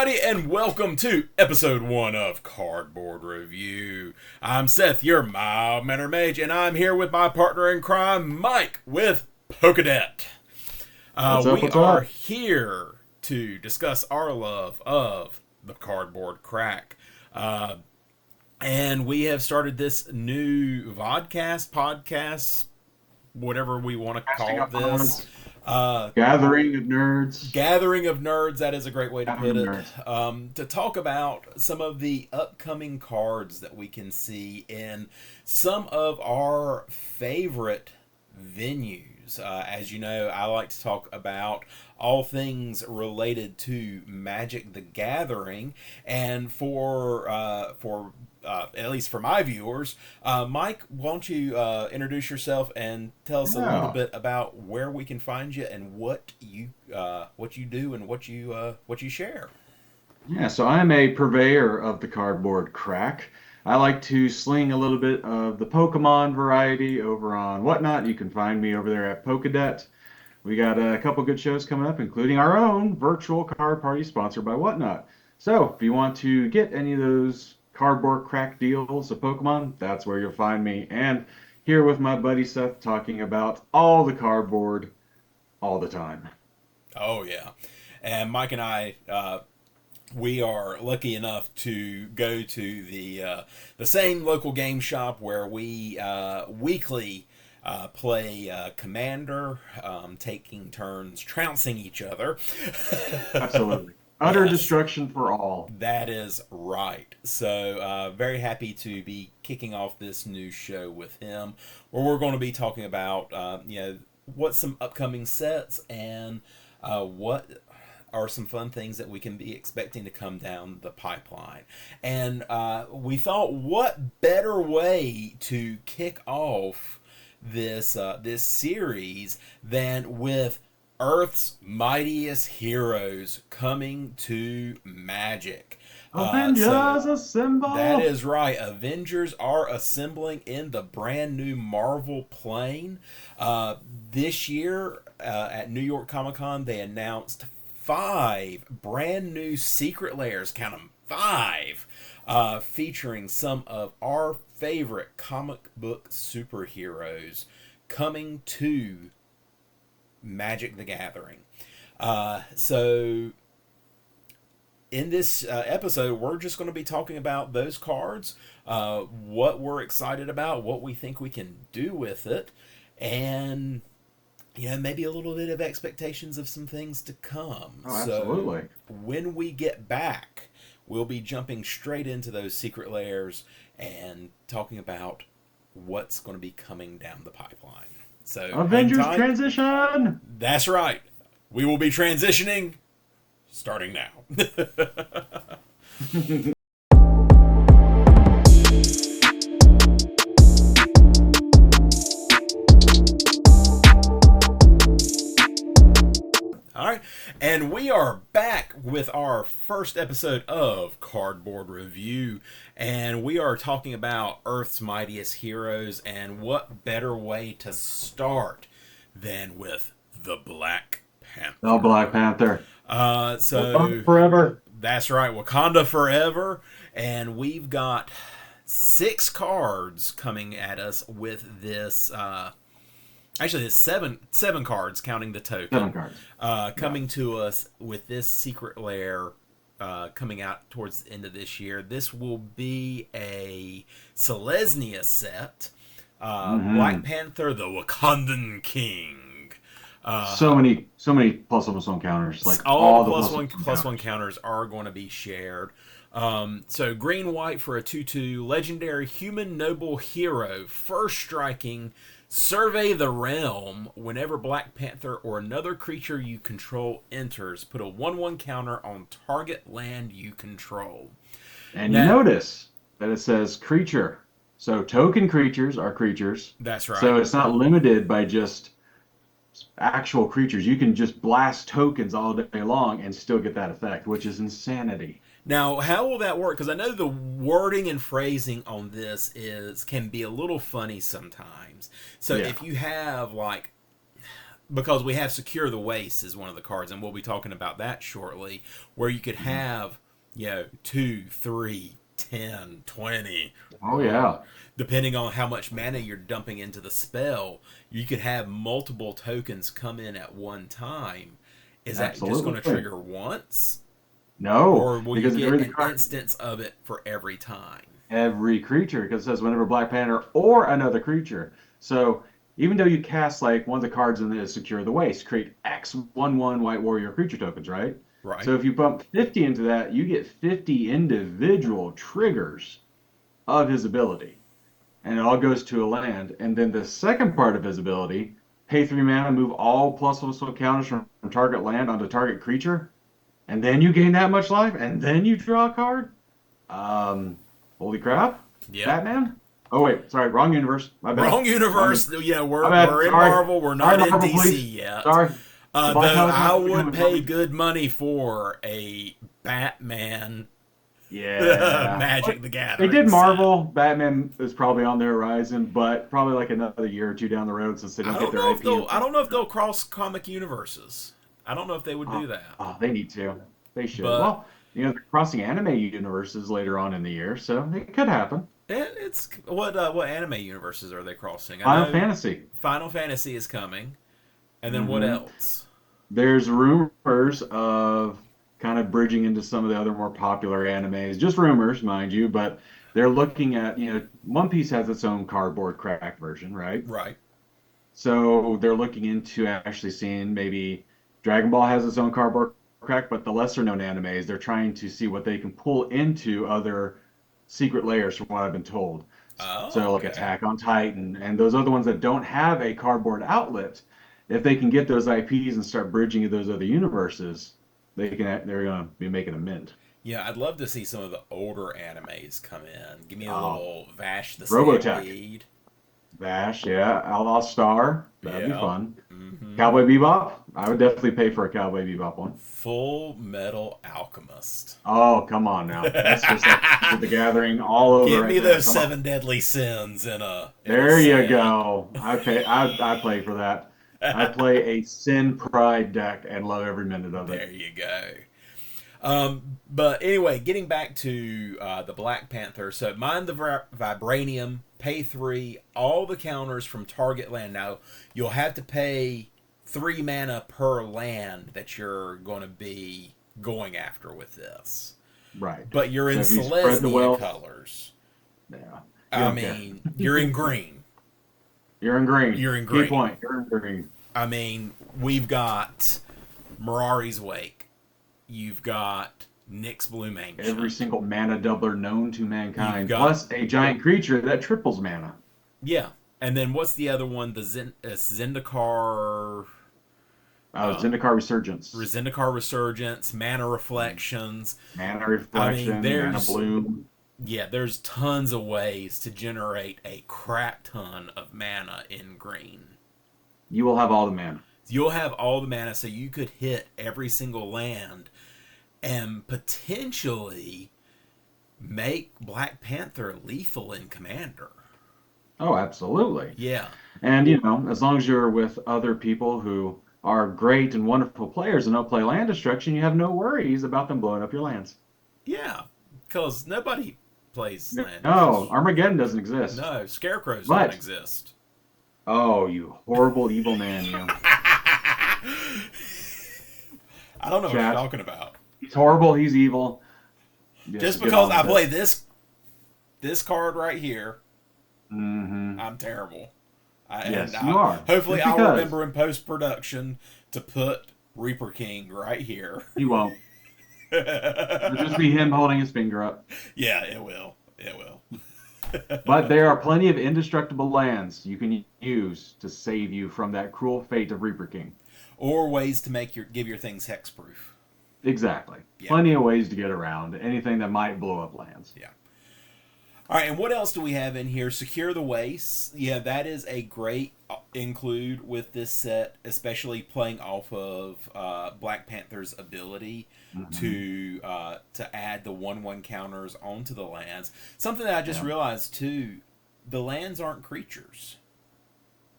everybody, and welcome to episode 1 of Cardboard Review. I'm Seth, your Mild Mannered Mage, and I'm here with my partner in crime, Mike, with Polkadet. We are here to discuss our love of the cardboard crack. And we have started this new podcast, whatever we want to call this. Gathering of nerds. Gathering of nerds, that is a great way to put it. To talk about some of the upcoming cards that we can see in some of our favorite venues. As you know, I like to talk about all things related to Magic the Gathering, and for at least for my viewers, Mike, why don't you introduce yourself and tell us a little bit about where we can find you and what you do and what you share. Yeah, so I'm a purveyor of the cardboard crack. I like to sling a little bit of the Pokemon variety over on Whatnot. You can find me over there at Polkadet. We got a couple good shows coming up, including our own virtual card party sponsored by Whatnot. So if you want to get any of those cardboard crack deals of Pokemon, that's where you'll find me. And here with my buddy Seth talking about all the cardboard all the time. Oh, yeah. And Mike and I, we are lucky enough to go to the same local game shop where we weekly play Commander, taking turns trouncing each other. Absolutely. Utter destruction for all. That is right. So very happy to be kicking off this new show with him, where we're going to be talking about what some upcoming sets and what are some fun things that we can be expecting to come down the pipeline. And we thought, what better way to kick off this series than with Earth's Mightiest Heroes coming to Magic. Avengers assemble! That is right. Avengers are assembling in the brand new Marvel plane. This year at New York Comic Con, they announced 5 brand new Secret Lairs, count them, 5, featuring some of our favorite comic book superheroes coming to Magic the Gathering. So in this episode, we're just going to be talking about those cards, what we're excited about, what we think we can do with it, and maybe a little bit of expectations of some things to come. Oh, absolutely. So when we get back, we'll be jumping straight into those Secret Lairs and talking about what's going to be coming down the pipeline. So Avengers transition! That's right. We will be transitioning starting now. All right, and we are back with our first episode of Cardboard Review, and we are talking about Earth's Mightiest Heroes, and what better way to start than with the Black Panther. Oh, Black Panther. Wakanda forever. That's right, Wakanda forever, and we've got 6 cards coming at us with this. Actually, it's seven cards, counting the token. 7 cards. Coming to us with this Secret Lair coming out towards the end of this year. This will be a Selesnya set. Black Panther, the Wakandan King. So many +1/+1 counters. Like all the +1/+1 counters are going to be shared. So green-white for a 2/2. Legendary Human Noble Hero. First striking. Survey the realm. Whenever Black Panther or another creature you control enters, put a 1/1 counter on target land you control. And now, you notice that it says creature. So token creatures are creatures. That's right. So it's not limited by just actual creatures. You can just blast tokens all day long and still get that effect, which is insanity. Now, how will that work? Because I know the wording and phrasing on this can be a little funny sometimes. So if you have, like, because we have Secure the Waste is one of the cards, and we'll be talking about that shortly, where you could have, 2, 3, 10, 20. Oh yeah, Depending on how much mana you're dumping into the spell, you could have multiple tokens come in at one time. Is that just going to absolutely. trigger once? No, Or will you because get every an card, instance of it for every time? every creature, because it says whenever Black Panther or another creature. So even though you cast like one of the cards in this Secure the Waste, create X 1/1 White Warrior creature tokens, right? Right. So if you bump 50 into that, you get 50 individual triggers of his ability, and it all goes to a land. And then the second part of his ability, pay 3 mana, move all plus/plus counters from target land onto target creature, and then you gain that much life, and then you draw a card. Holy crap, Yep. Batman. Oh wait, sorry, wrong universe. My bad. Wrong universe. Yeah, My we're bad. we're in Sorry. Marvel. We're Sorry, not in Marvel, DC please. yet. Sorry. The Black Though Panther's I not would coming for pay me. good money for a Batman Yeah. Magic the They Gathering did set. Marvel. Batman is probably on the horizon, but probably like another year or two down the road since they don't get their IP in I front. don't know if they'll cross comic universes. I don't know if they would Oh, do that. oh, they need to. They should. But Well, they're crossing anime universes later on in the year, so it could happen. it's what anime universes are they crossing? I Final know Fantasy. Final Fantasy is coming, and then what hmm else? There's rumors of kind of bridging into some of the other more popular animes. Just rumors, mind you, but they're looking at, One Piece has its own cardboard crack version, right? Right. So they're looking into actually seeing maybe Dragon Ball has its own cardboard crack, but the lesser known animes, they're trying to see what they can pull into other secret layers from what I've been told. Oh, So like okay. Attack on Titan and those other ones that don't have a cardboard outlet, if they can get those IPs and start bridging to those other universes, they're gonna be making a mint. Yeah, I'd love to see some of the older animes come in. Give me a Oh, little Vash the Robotech, Stampede. Vash, yeah, Outlaw Star, that'd be Yeah. fun. Mm-hmm. Cowboy Bebop, I would definitely pay for a Cowboy Bebop one. Full Metal Alchemist. Oh, come on now. That's just like the Gathering all over Give right me there. those Come on. seven deadly sins in a There you set. go. I play for that. I play a Sin Pride deck and love every minute of it. There you go. But anyway, getting back to the Black Panther. So mine the Vibranium, pay 3, all the counters from target land. Now, you'll have to pay 3 mana per land that you're going to be going after with this. Right. But you're in So if you spread the Selesnya wealth, colors. yeah, you I don't care. mean, you're in green. You're in green. You're in Key green. point. You're in green. I mean, we've got Mirari's Wake. You've got Nyx Bloom Every Ancient. single mana doubler known to You've mankind, got plus a giant creature that triples mana. Yeah, and then what's the other one? The Zendikar, uh, Zendikar Resurgence. Zendikar Resurgence, Mana Reflections. Mana I mean, Reflection, Mana Bloom. there's tons of ways to generate a crap ton of mana in green. You will have all the mana. You'll have all the mana, so you could hit every single land and potentially make Black Panther lethal in Commander. Oh, absolutely. Yeah, And, as long as you're with other people who are great and wonderful players and don't play land destruction, you have no worries about them blowing up your lands. yeah, because nobody plays land No, destruction. Armageddon doesn't exist. No, scarecrows don't But, exist. oh, you horrible evil man, you. I don't know what you're Chat. talking about. He's horrible, he's evil. Just Just get because on I with play it. this card right here, hmm I'm terrible. Yes, you are. Hopefully, Just I'll because. remember in post production to put Reaper King right here. He won't. It'll just be him holding his finger up. Yeah, it will. It will. But there are plenty of indestructible lands you can use to save you from that cruel fate of Reaper King. Or ways to give your things hexproof. Exactly. Yeah. Plenty of ways to get around anything that might blow up lands. Yeah. All right, and what else do we have in here? Secure the Waste. Yeah, that is a great include with this set, especially playing off of Black Panther's ability to add the 1/1 counters onto the lands. Something that I just Yeah. realized too, the lands aren't creatures.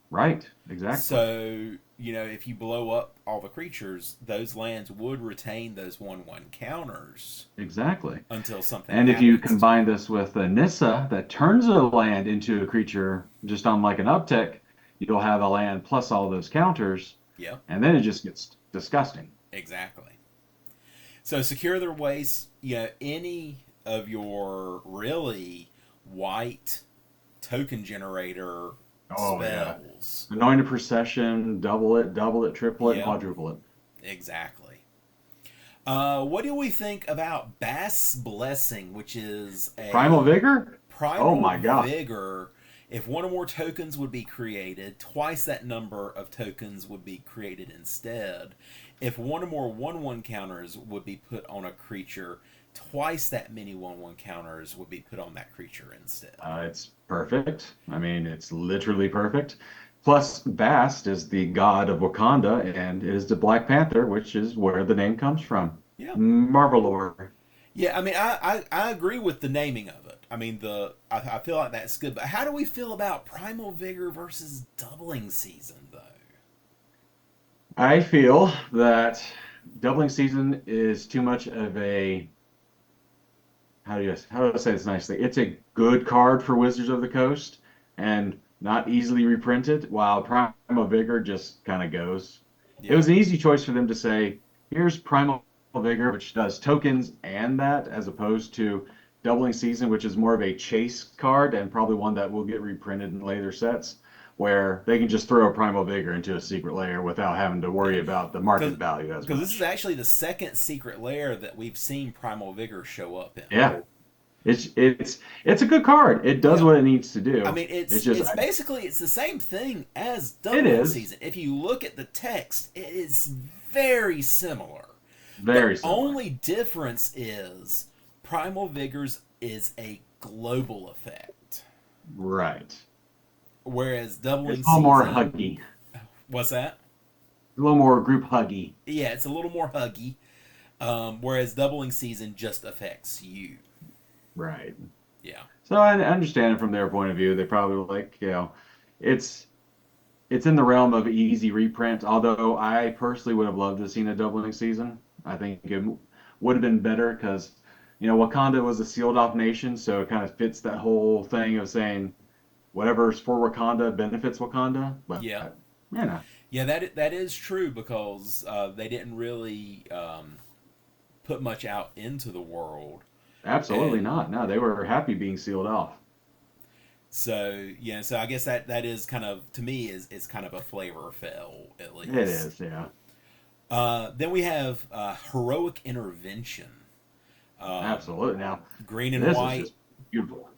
Right. Exactly. So if you blow up all the creatures, those lands would retain those 1/1 counters Exactly. until something And if you happens to combine it. this with a Nissa that turns a land into a creature just on like an uptick, you'll have a land plus all those counters, Yep, and then it just gets disgusting. exactly. So secure their waste. Any of your really white token generator Oh yeah. spells. Anointed Procession, double it, triple it, and Yep, quadruple it. exactly. What do we think about Bass Blessing, which is Primal a Vigor? Oh primal my gosh. vigor? If one or more tokens would be created, twice that number of tokens would be created instead. If one or more 1/1 counters would be put on a creature, twice that many 1/1 counters would be put on that creature instead. It's perfect. I mean, it's literally perfect. Plus, Bast is the god of Wakanda and is the Black Panther, which is where the name comes from. Yeah. Marvel lore. Yeah, I mean, I agree with the naming of it. I mean, I feel like that's good. But how do we feel about Primal Vigor versus Doubling Season, though? I feel that Doubling Season is too much of a how do I say this nicely? It's a good card for Wizards of the Coast and not easily reprinted, while Primal Vigor just kind of goes. It Yeah. was an easy choice for them to say, here's Primal Vigor, which does tokens and that, as opposed to Doubling Season, which is more of a chase card and probably one that will get reprinted in later sets, where they can just throw a Primal Vigor into a Secret Lair without having to Yeah. worry about the market Because value as this is much. actually the second Secret Lair that we've seen Primal Vigor show up in. Yeah, it's a good card. It does Yeah. what it needs to I do. mean, It's just it's basically it's the same thing as it Doubling is Season. If you look at the text, it is very similar. The very similar. only difference is Primal Vigors is a global effect, Right. whereas It's Doubling a little more Season, huggy. what's that? A little more group huggy. Yeah, it's a little more huggy. Whereas Doubling Season just affects you. Right. Yeah. So I understand it from their point of view. They probably like, it's it's in the realm of easy reprint. Although I personally would have loved to have seen a doubling season. I think it would have been better because, Wakanda was a sealed off nation, so it kind of fits that whole thing of saying whatever's for Wakanda benefits Wakanda. But Yeah. you know, Yeah, that is true because they didn't really put much out into the world, absolutely and not. No, they were happy being sealed off. so I guess that is kind of to me is kind of a flavor fail at It least. is, yeah. Then we have heroic intervention, Absolutely. Now, green and this is white. just beautiful.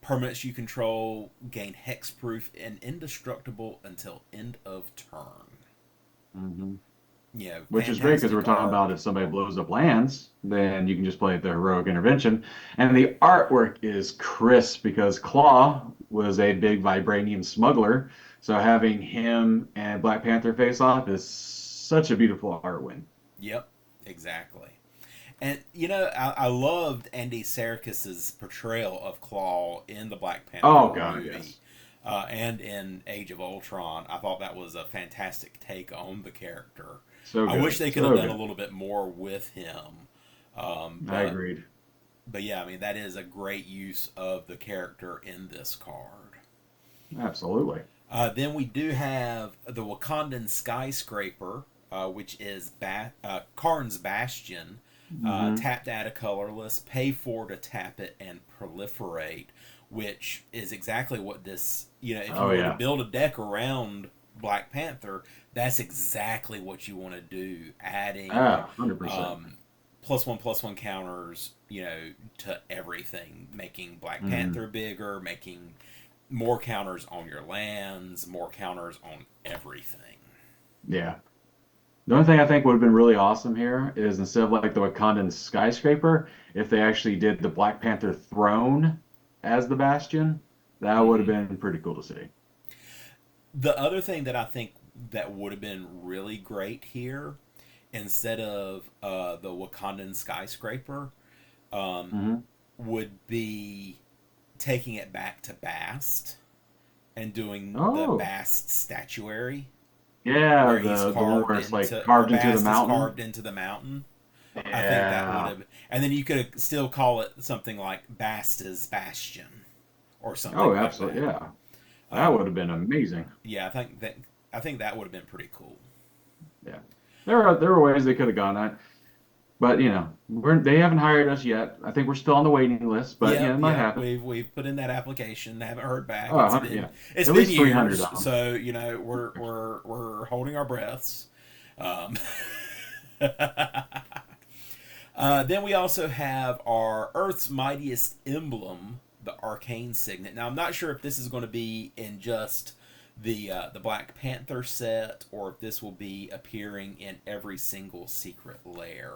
Permanents you control gain hexproof and indestructible until end of turn. hmm Which is great because we're Fantastic talking art. about if somebody blows up lands, then you can just play the heroic intervention. And the artwork is crisp because Claw was a big vibranium smuggler. So having him and Black Panther face off is such a beautiful art win. Yep, exactly. And I loved Andy Serkis's portrayal of Claw in the Black Oh Panther God, movie, yes. and in Age of Ultron. I thought that was a fantastic take on the character. So I wish good. they could have So done a good. little bit more with him, um, I but agreed. but yeah, I mean that is a great use of the character in this card. Absolutely. Then we do have the Wakandan skyscraper, which is Karn's Bastion. hmm Tap to add a colorless, pay 4 to tap it, and proliferate, which is exactly what this. If you Oh were to yeah. build a deck around Black Panther, that's exactly what you want to do. Adding Ah, 100%. um, plus one counters, to everything, making Black hmm Panther bigger, making more counters on your lands, more counters on everything. Yeah. The only thing I think would have been really awesome here is instead of like the Wakandan skyscraper, if they actually did the Black Panther throne as the Bastion, that would have Hmm. been pretty cool to see. The other thing that I think that would have been really great here, instead of the Wakandan skyscraper, um, hmm would be taking it back to Bast and doing the Oh, Bast statuary. Yeah, where he's the one carved where it's like into, where carved into the Bast is mountain. carved into the mountain. I think that would Yeah. have, and then you could still call it something like Basta's Bastion or Oh, something like absolutely. that. Yeah. That would Um, have been amazing. yeah, I think that would have been pretty cool. Yeah. There were ways they could have gone that, but they haven't hired us yet. I think we're still on the waiting list, but Yep, it might yep. happen. We've put in that application. Haven't heard back. Oh, 100, yeah. It's At been least 300 years, of them. so we're holding our breaths. Um, then we also have our Earth's Mightiest emblem, the Arcane Signet. Now I'm not sure if this is going to be in just the Black Panther set or if this will be appearing in every single Secret Lair.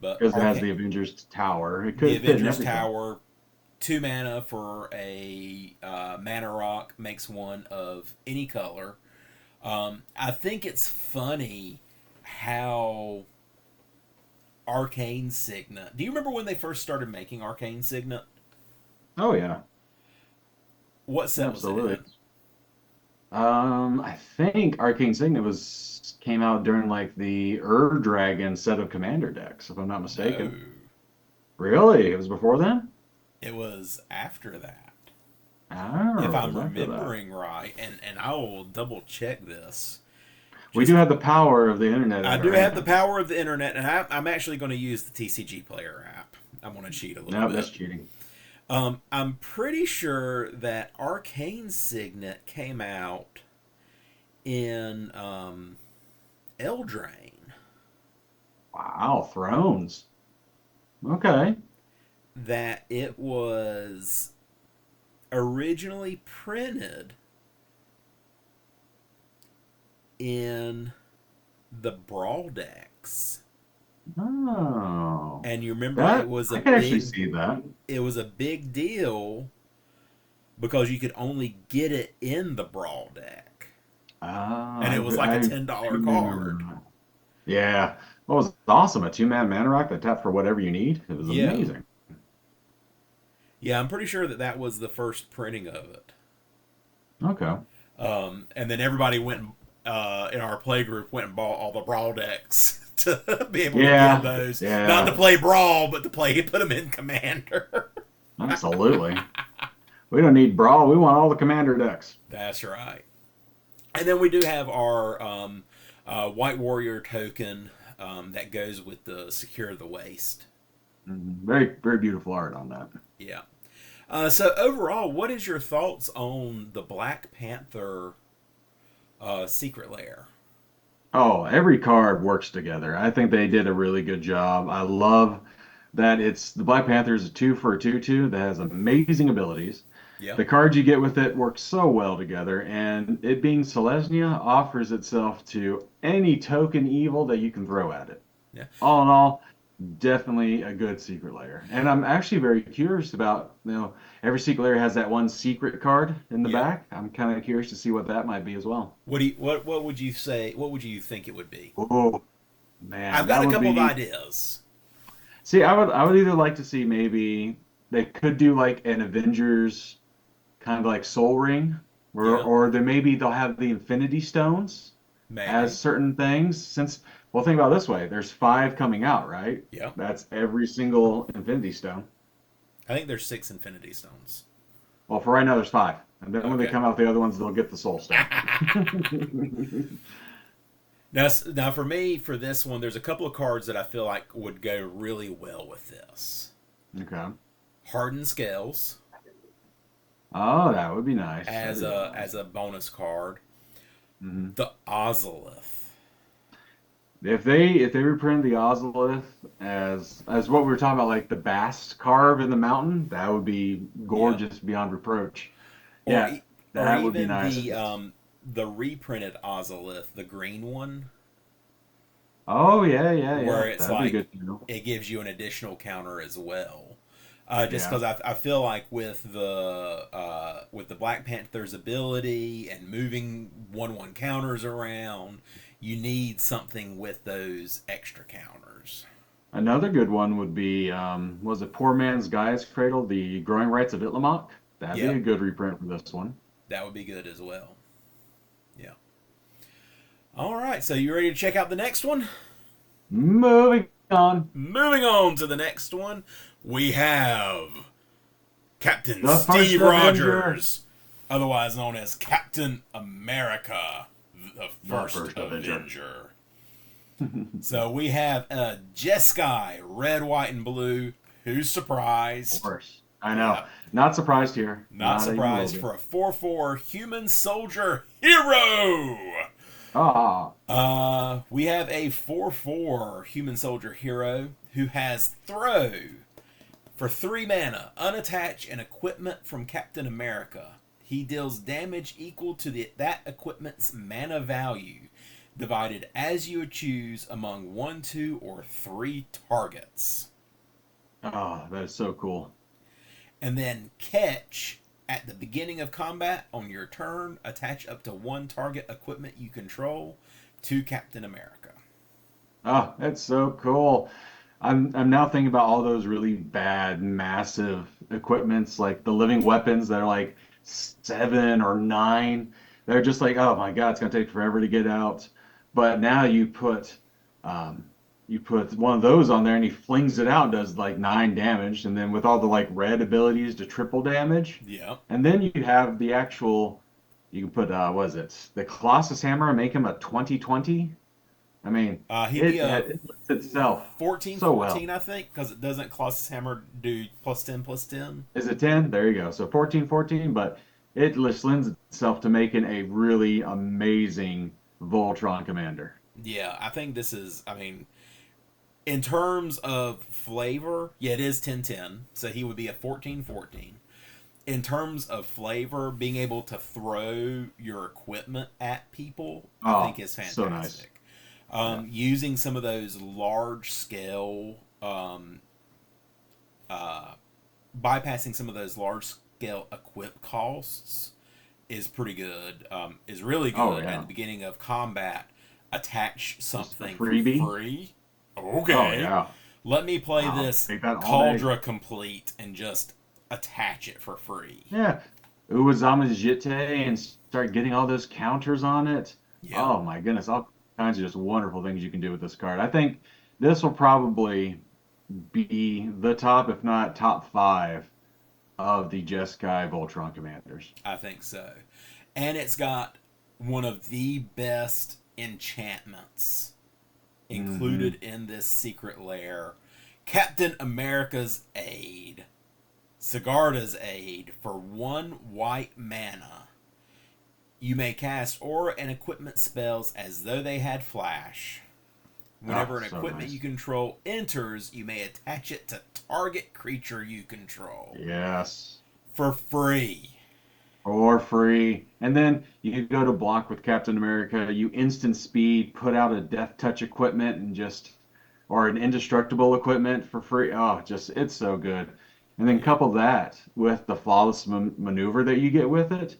But Because it has the Avengers Tower. It the could fit in Avengers everything. Tower, 2 mana for a mana rock makes one of any color. I think it's funny how Arcane Signet. Do you remember when they first started making Arcane Signet? Oh, yeah. What set was it Absolutely. in? I think Arcane Signet was came out during like the Dragon set of Commander decks, if I'm not No, mistaken. Really? It was before then? it was after that. If Oh, it I'm was after that. remembering right, and I will double check this. We do Just have the power of the internet I at do our have the hands. power of the internet, and I'm actually going to use the TCG Player app. I'm going to cheat a little No, bit. that's cheating. I'm pretty sure that Arcane Signet came out in Eldraine. Wow, Thrones. Okay. That it was originally printed in the Brawl decks. Oh, And you remember that I can actually see that. it was a big deal because you could only get it in the Brawl deck. Ah, And it was like a I $10 do remember card. that. Yeah. Well, it was awesome. A two-man mana rock that tapped for whatever you need. It was Yeah. amazing. Yeah, I'm pretty sure that that was the first printing of it. Okay. And then everybody went in our play group went and bought all the Brawl decks to be able to get Yeah. those. Not to Yeah. play Brawl, but to play put them in Commander. Absolutely. We don't need Brawl. We want all the commander decks. That's right. And then we do have our White Warrior token that goes with the Secure the Waste. Very, very beautiful art on that. Yeah. So overall, what is your thoughts on the Black Panther Secret Lair? Oh, every card works together. I think they did a really good job. I love that it's the Black Panther is a two for a 2/2 that has amazing abilities. Yeah. The cards you get with it work so well together, and it being Selesnya offers itself to any token evil that you can throw at it. Yeah. All in all, definitely a good secret layer. And I'm actually very curious about, every secret layer has that one secret card in the Yeah. back. I'm kind of curious to see what that might be as well. What would you say? What would you think it would be? Oh, I've man, got that a would couple of be. ideas. See, I would either like to see maybe they could do like an Avengers kind of like Soul Ring, Yeah. or then maybe they'll have the Infinity Stones as Maybe. certain things. Since, well, think about it this way: there's five coming out, right? Yeah. That's every single Infinity Stone. I think there's 6 Infinity Stones. Well, for right now, there's five, and then when they Okay. come out, the other ones they'll get the Soul Stone. Now for me, for this one, there's a couple of cards that I feel like would go really well with this. Okay. Hardened Scales Oh, that would be nice. That'd be really as nice. a bonus card. Hmm. The Ozolith. If they reprint the Ozolith as what we were talking about, like the Bast carve in the mountain, that would be Yeah. gorgeous beyond reproach. Or Yeah, e- or that would be even nice. the reprinted Ozolith, the green one, Oh yeah, yeah, where yeah. it's That'd be like good too. it gives you an additional counter as well. Just Yeah. because I feel like with the Black Panther's ability and moving 1/1 counters around, you need something with those extra counters. Another good one would be was it Poor Man's Gaia's Cradle, the Growing Rights of Itlimoc? That'd be a Yep, good reprint for this one. that would be good as well. Yeah. right, so you ready to check out the next one? Moving on. Moving on to the next one, we have Captain The first Steve Avenger. Rogers, otherwise known as Captain America, the The first first Avenger. Avenger. So we have a Jeskai, red, white, and blue. Who's surprised? Of course. I know. Yeah. Not surprised here. Not even a surprised little for a 4/4 human soldier hero. bit. We have a 4/4 human soldier hero who has throw for 3 mana, unattach an equipment from Captain America. He deals damage equal to that equipment's mana value, divided as you choose among 1, 2, or 3 targets. Oh, that is so cool. And then catch at the beginning of combat on your turn, attach up to 1 target equipment you control to Captain America. Oh, that's so cool. I'm now thinking about all those really bad, massive equipments, like the living weapons that are like 7 or 9. They're just like, oh my God, it's gonna take forever to get out. But now you put one of those on there and he flings it out and does like 9 damage, and then with all the like red abilities to triple damage. Yeah. And then you have the actual, you can put what is it? The Colossus Hammer and make him a 20/20. I mean, He'd be a it lifts itself 14/14, so well. I think, because it doesn't Colossus Hammer do +10/+10. Is it 10? There you go. So 14/14, but it just lends itself to making a really amazing Voltron commander. Yeah, I think this is, I mean, in terms of flavor, yeah, it is 10/10, so he would be a 14/14. In terms of flavor, being able to throw your equipment at people, I think is fantastic. So nice. Using some of those large scale, bypassing some of those large scale equip costs is pretty good. Is really good Oh, yeah. at the beginning of combat. Attach something for freebie? free. Okay. Oh yeah. Let me play Wow, this take that all Cauldra complete and just attach it for free. Yeah. Uwazama Jite and start getting all those counters on it. Yeah. Oh my goodness, all kinds of just wonderful things you can do with this card. I think this will probably be the top, if not top 5, of the Jeskai Voltron commanders. I think so. And it's got one of the best enchantments included in this Secret Lair. Captain America's Aid. Sigarda's Aid for 1 white mana. You may cast aura and equipment spells as though they had flash. Whenever an so equipment nice. you control enters, you may attach it to target creature you control. Yes. For free. For free. And then you go to block with Captain America, you instant speed, put out a death touch equipment and just, or an indestructible equipment for free. Oh, just, it's so good. And then couple that with the flawless maneuver that you get with it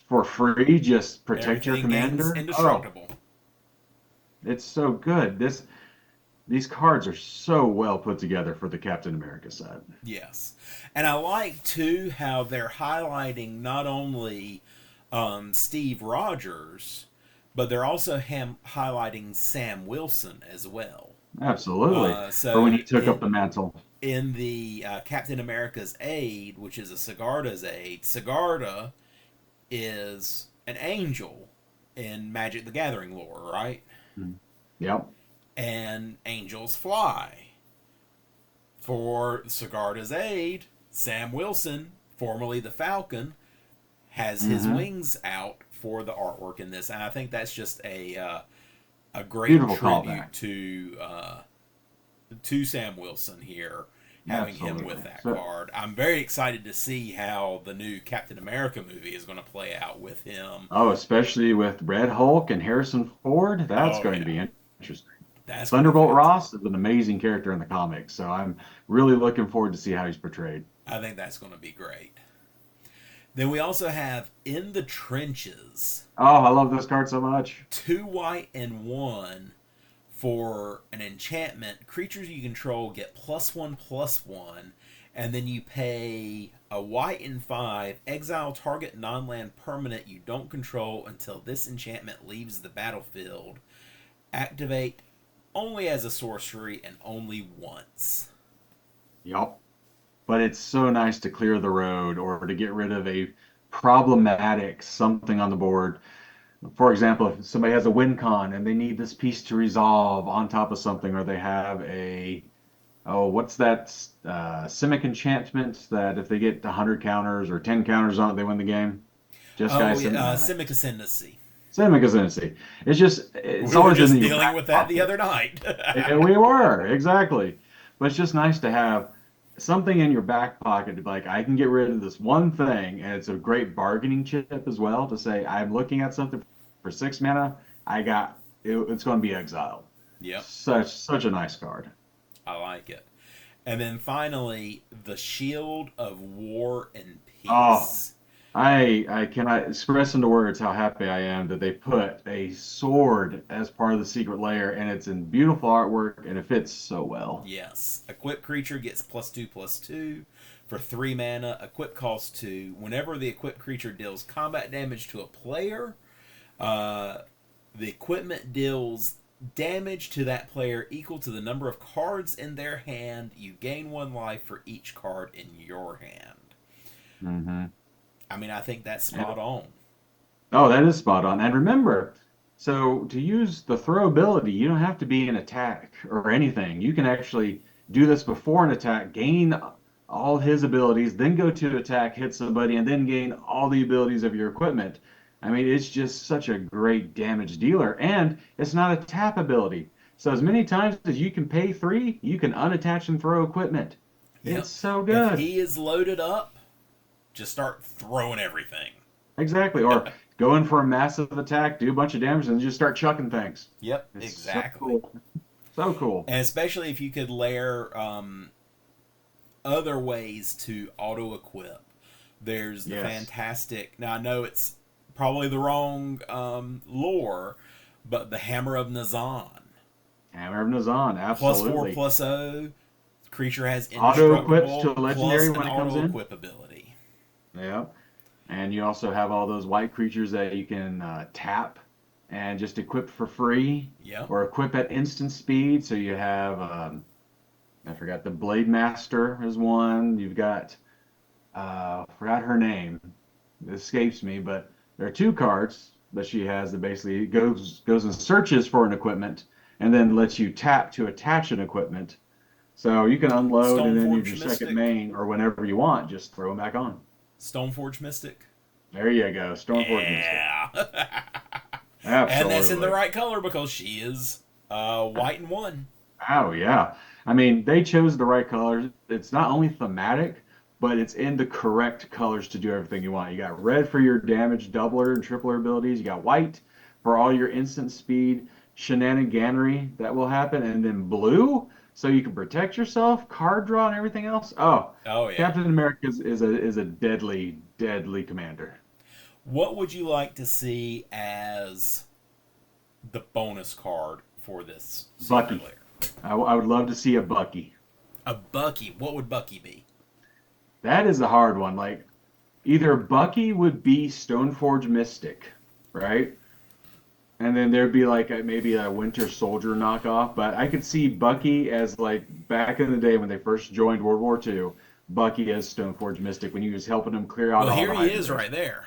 for free, just protect your commander. Indestructible. Oh, it's so good. These cards are so well put together for the Captain America set. Yes. And I like, too, how they're highlighting not only Steve Rogers, but they're also highlighting Sam Wilson as well. Absolutely. So for when he took up the mantle. In the Captain America's Aid, which is a Sigarda's Aid, Sigarda is an angel in Magic the Gathering lore, right? Yep. And angels fly. For Sigarda's Aid, Sam Wilson, formerly the Falcon, has his wings out for the artwork in this, and I think that's just a great Beautiful tribute callback. to Sam Wilson here, having him with that So- card. I'm very excited to see how the new Captain America movie is going to play out with him. Oh, especially with Red Hulk and Harrison Ford, that's Oh, going yeah. to be interesting. That's Thunderbolt Ross is an amazing character in the comics, so I'm really looking forward to see how he's portrayed. I think that's going to be great. Then we also have In the Trenches. Oh, I love this card so much. 2 white and 1 for an enchantment. Creatures you control get +1/+1, and then you pay A white and 5, exile target non-land permanent you don't control until this enchantment leaves the battlefield. Activate only as a sorcery and only once. Yup. But it's so nice to clear the road or to get rid of a problematic something on the board. For example, if somebody has a win con and they need this piece to resolve on top of something, or they have a, oh, what's that Simic enchantment that if they get 100 counters or 10 counters on it, they win the game? Just Oh, guys, yeah, Simic Ascendancy. Simic Ascendancy. It's just, it's We were always just in your dealing back with that the pocket. other night. Yeah, we were, exactly. But it's just nice to have something in your back pocket to be like, I can get rid of this one thing, and it's a great bargaining chip as well to say, I'm looking at something for 6 mana. It's going to be exiled. Yep, Such a nice card. I like it. And then finally, the Shield of War and Oh, Peace. I cannot express into words how happy I am that they put a sword as part of the Secret Lair, and it's in beautiful artwork, and it fits so well. Yes. Equipped creature gets +2/+2 for 3 mana. Equip costs 2. Whenever the equipped creature deals combat damage to a player, the equipment deals damage to that player equal to the number of cards in their hand. You gain 1 life for each card in your hand. Mm-hmm. I mean, I think that's spot on. Oh, that is spot on. And remember, so to use the throw ability, you don't have to be in attack or anything. You can actually do this before an attack, gain all his abilities, then go to attack, hit somebody, and then gain all the abilities of your equipment. I mean, it's just such a great damage dealer. And it's not a tap ability. So as many times as you can pay 3, you can unattach and throw equipment. Yep. It's so If good. he is loaded up, just start throwing everything. Exactly. Or go in for a massive attack, do a bunch of damage, and just start chucking things. Yep, It's so exactly. cool. So cool. And especially if you could layer other ways to auto equip. There's the Yes. fantastic. Now I know it's probably the wrong lore, but the Hammer of Nazan. Hammer of Nazan, absolutely. +4/+0. Creature has Auto equips to indestructible a plus legendary an when it comes auto in. equip ability. Yeah. And you also have all those white creatures that you can tap and just equip for free Yep. or equip at instant speed. So you have, I forgot, the Blade Master is one. You've got, forgot her name. It escapes me, but there are 2 cards that she has that basically goes and searches for an equipment and then lets you tap to attach an equipment. So you can unload and then use Stoneforge your second Mystic. main or whenever you want, just throw them back on. Stoneforge Mystic. There you go, Stormforge Mystic. Yeah. And that's in the Absolutely. right color because she is white and 1. Oh yeah. I mean, they chose the right colors. It's not only thematic, but it's in the correct colors to do everything you want. You got red for your damage doubler and tripler abilities. You got white for all your instant speed shenaniganery that will happen, and then blue so you can protect yourself, card draw, and everything else. Oh, Oh yeah. Captain America is a deadly commander. What would you like to see as the bonus card for this Secret Bucky. Lair? I would love to see a Bucky. A Bucky. What would Bucky be? That is a hard one. Like either Bucky would be Stoneforge Mystic, right? And then there'd be like maybe a Winter Soldier knockoff. But I could see Bucky as like back in the day when they first joined World War II, Bucky as Stoneforge Mystic when he was helping them clear out Well, all here the he is hydras. right there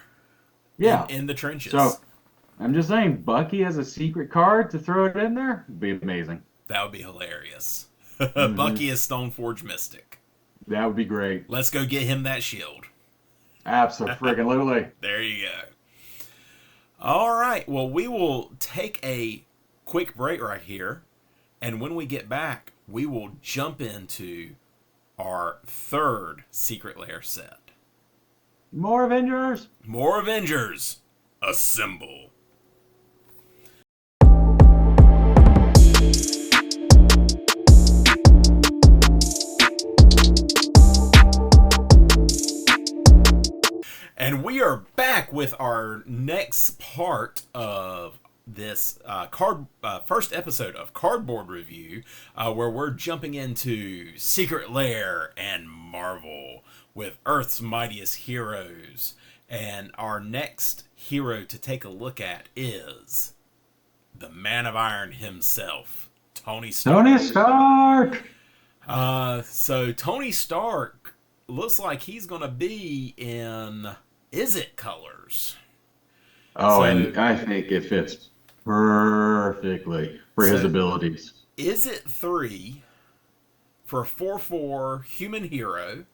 Yeah. in the So trenches. I'm just saying, Bucky as a secret card to throw it in there would be amazing. That would be hilarious. Hmm. Bucky is Stoneforge Mystic. That would be great. Let's go get him that shield. Absolutely. There you go. All right. Well, we will take a quick break right here. And when we get back, we will jump into our 3rd Secret Lair set. More Avengers. More Avengers. Assemble. And we are back with our next part of this first episode of Cardboard Review, where we're jumping into Secret Lair and Marvel. with Earth's Mightiest Heroes. And our next hero to take a look at is the Man of Iron himself, Tony Stark. Tony Stark! So Tony Stark looks like he's going to be in Is It colors. Oh, and I think it fits perfectly for his abilities. Is It 3 for a 4/4 human hero,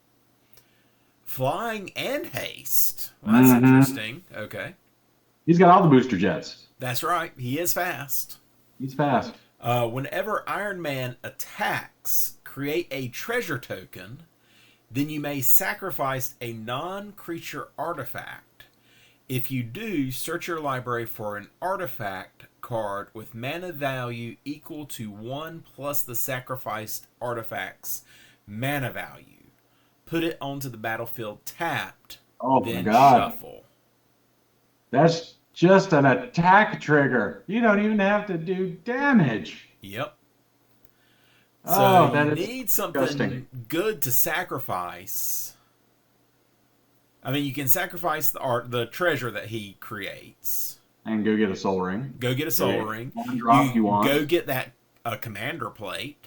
flying and haste. Well, that's interesting. Okay. He's got all the booster jets. That's right. He is fast. He's fast. Whenever Iron Man attacks, create a treasure token. Then you may sacrifice a non-creature artifact. If you do, search your library for an artifact card with mana value equal to 1 plus the sacrificed artifact's mana value. Put it onto the battlefield tapped, then shuffle. That's just an attack trigger. You don't even have to do damage. Yep. So you need something good to sacrifice. I mean, you can sacrifice the treasure that he creates. And go get a soul ring. Go get a soul ring. One drop you want. Go get that commander plate.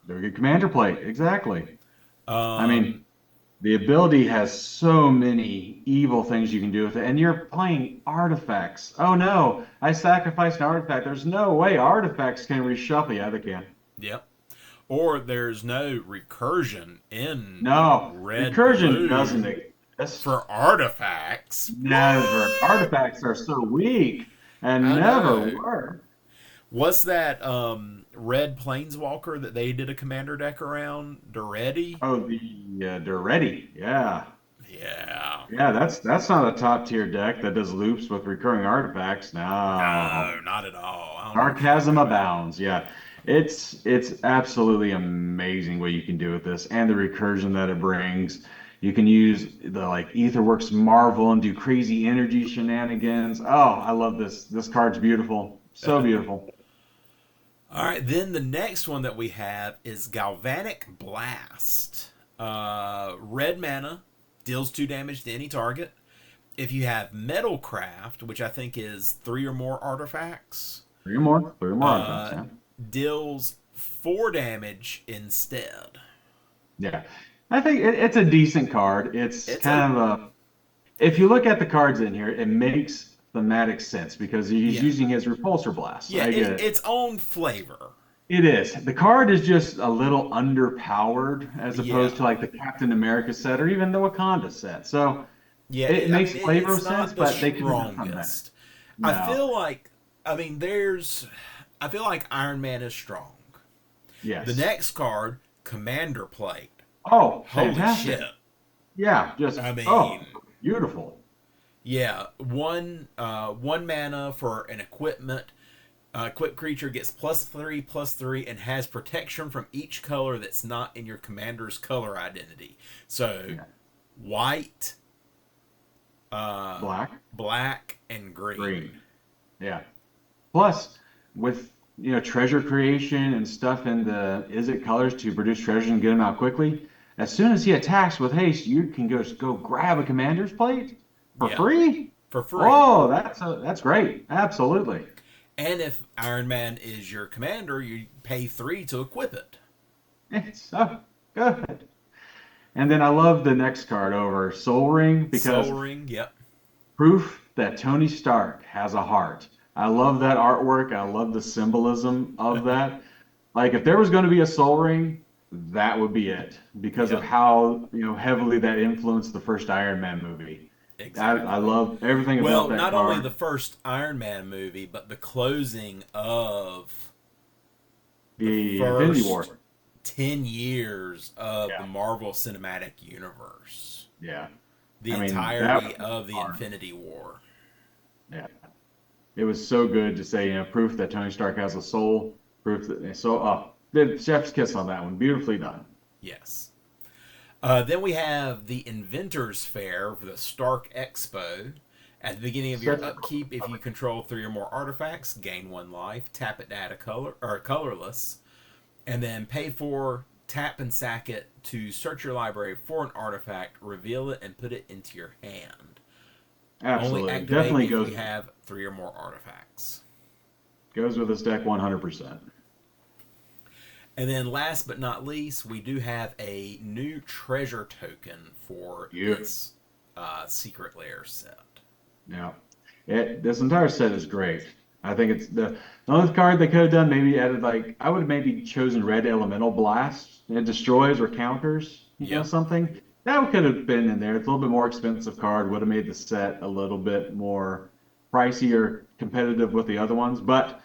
Go get commander plate. Exactly. I mean, the ability has so many evil things you can do with it. And you're playing artifacts. Oh, no. I sacrificed an artifact. There's no way artifacts can reshuffle. Yeah, they can. Yep. Or there's no recursion in Red recursion doesn't exist. For artifacts. Never. Artifacts are so weak and never were. What's that red planeswalker that they did a commander deck around? Duretti? Oh, the Duretti. Yeah. Yeah. Yeah, that's not a top tier deck that does loops with recurring artifacts. No, not at all. Sarcasm abounds. Yeah. It's absolutely amazing what you can do with this and the recursion that it brings. You can use the Aetherworks Marvel and do crazy energy shenanigans. Oh, I love this. This card's beautiful. So beautiful. All right, then the next one that we have is Galvanic Blast. Red mana, deals 2 damage to any target. If you have Metalcraft, which I think is 3 or more artifacts. 3 or more artifacts, yeah. Deals 4 damage instead. Yeah. I think it's a decent card. It's kind of a... If you look at the cards in here, it makes thematic sense because he's using his Repulsor Blast. Yeah, its own flavor. It is. The card is just a little underpowered as opposed to the Captain America set or even the Wakanda set. So it makes flavor sense, but they can come back. No. I feel like Iron Man is strong. Yes. The next card, Commander Plate. Oh, holy fantastic. shit. Yeah, beautiful. Yeah, one mana for an equipment. Equipped creature gets +3/+3 and has protection from each color that's not in your commander's color identity. So, white, black, and green. Yeah. Plus, with treasure creation and stuff in the Is It colors to produce treasure and get them out quickly. As soon as he attacks with haste, you can go grab a commander's plate for free. For free. Oh, that's great. Absolutely. And if Iron Man is your commander, you pay 3 to equip it. It's so good. And then I love the next card over, Soul Ring, because proof that Tony Stark has a heart. I love that artwork. I love the symbolism of that. If there was going to be a Soul Ring, that would be it because of how heavily that influenced the first Iron Man movie. Exactly. I love everything about that card. Well, not only the first Iron Man movie, but the closing of the Infinity War. 10 years of the Marvel Cinematic Universe. Yeah. The entirety of the Infinity War. Yeah. It was so good to say, proof that Tony Stark has a soul. Proof that the chef's kiss on that one. Beautifully done. Yes. Then we have the Inventors Fair for the Stark Expo. At the beginning of your upkeep, if you control 3 or more artifacts, gain 1 life. Tap it to add a color or colorless, and then pay 4 tap and sack it to search your library for an artifact, reveal it, and put it into your hand. Only Absolutely. activate Definitely if goes you have 3 or more artifacts. with this deck 100%. And then last but not least, we do have a new treasure token for this Secret Lair set. Yeah. This entire set is great. I think it's the only card they could have done, maybe added like, I would have maybe chosen Red Elemental Blast. It destroys or counters, something. That could have been in there. It's a little bit more expensive card, would have made the set a little bit more pricey or competitive with the other ones. But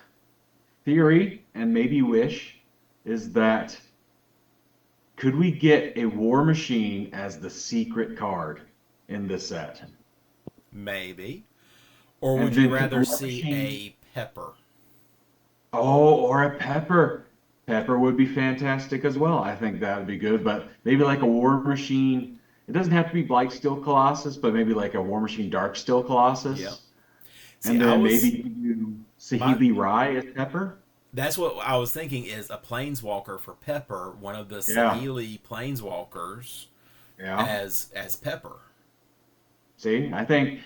theory, and maybe wish, is that could we get a War Machine as the secret card in this set? Maybe. Or And would you then rather War see Machine, a Pepper? oh, or a Pepper. Pepper would be fantastic as well. I think that would be good, but maybe like a War Machine. It doesn't have to be Blight Steel Colossus, but maybe like a War Machine Dark Steel Colossus. Yeah. See, And then maybe you do Saheeli Rai as Pepper. That's what I was thinking, is a Planeswalker for Pepper, one of the Yeah. Saheeli Planeswalkers Yeah. as Pepper. See, I think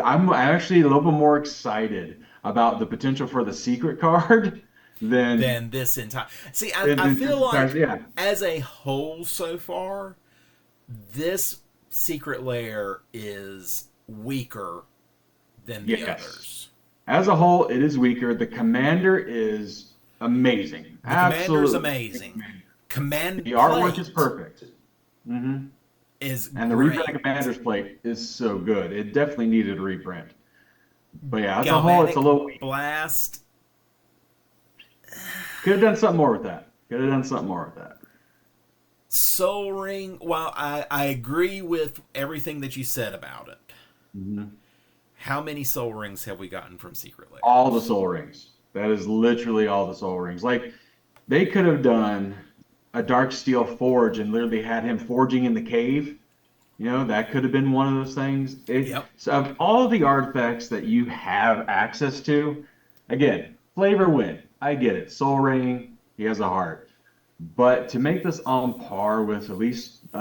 I'm actually a little bit more excited about the potential for the secret card Than this entire... See, I than feel this like, yeah. as a whole so far, this Secret Lair is weaker than the Yes. others. As a whole, it is weaker. The commander is amazing. The Absolutely commander's amazing. Command The artwork plate is perfect. is And the great. reprint of Commander's Plate is so good. It definitely needed a reprint. But yeah, as a whole, it's a little weak. Blast. Could have done something more with that. Soul Ring, while I agree with everything that you said about it, how many Soul Rings have we gotten from Secret Lair? All the Soul Rings. That is literally all the Soul Rings. Like, they could have done a Dark Steel Forge and literally had him forging in the cave. That could have been one of those things. So of all the artifacts that you have access to, again, flavor win. I get it. Soul Ring, he has a heart. But to make this on par with at least the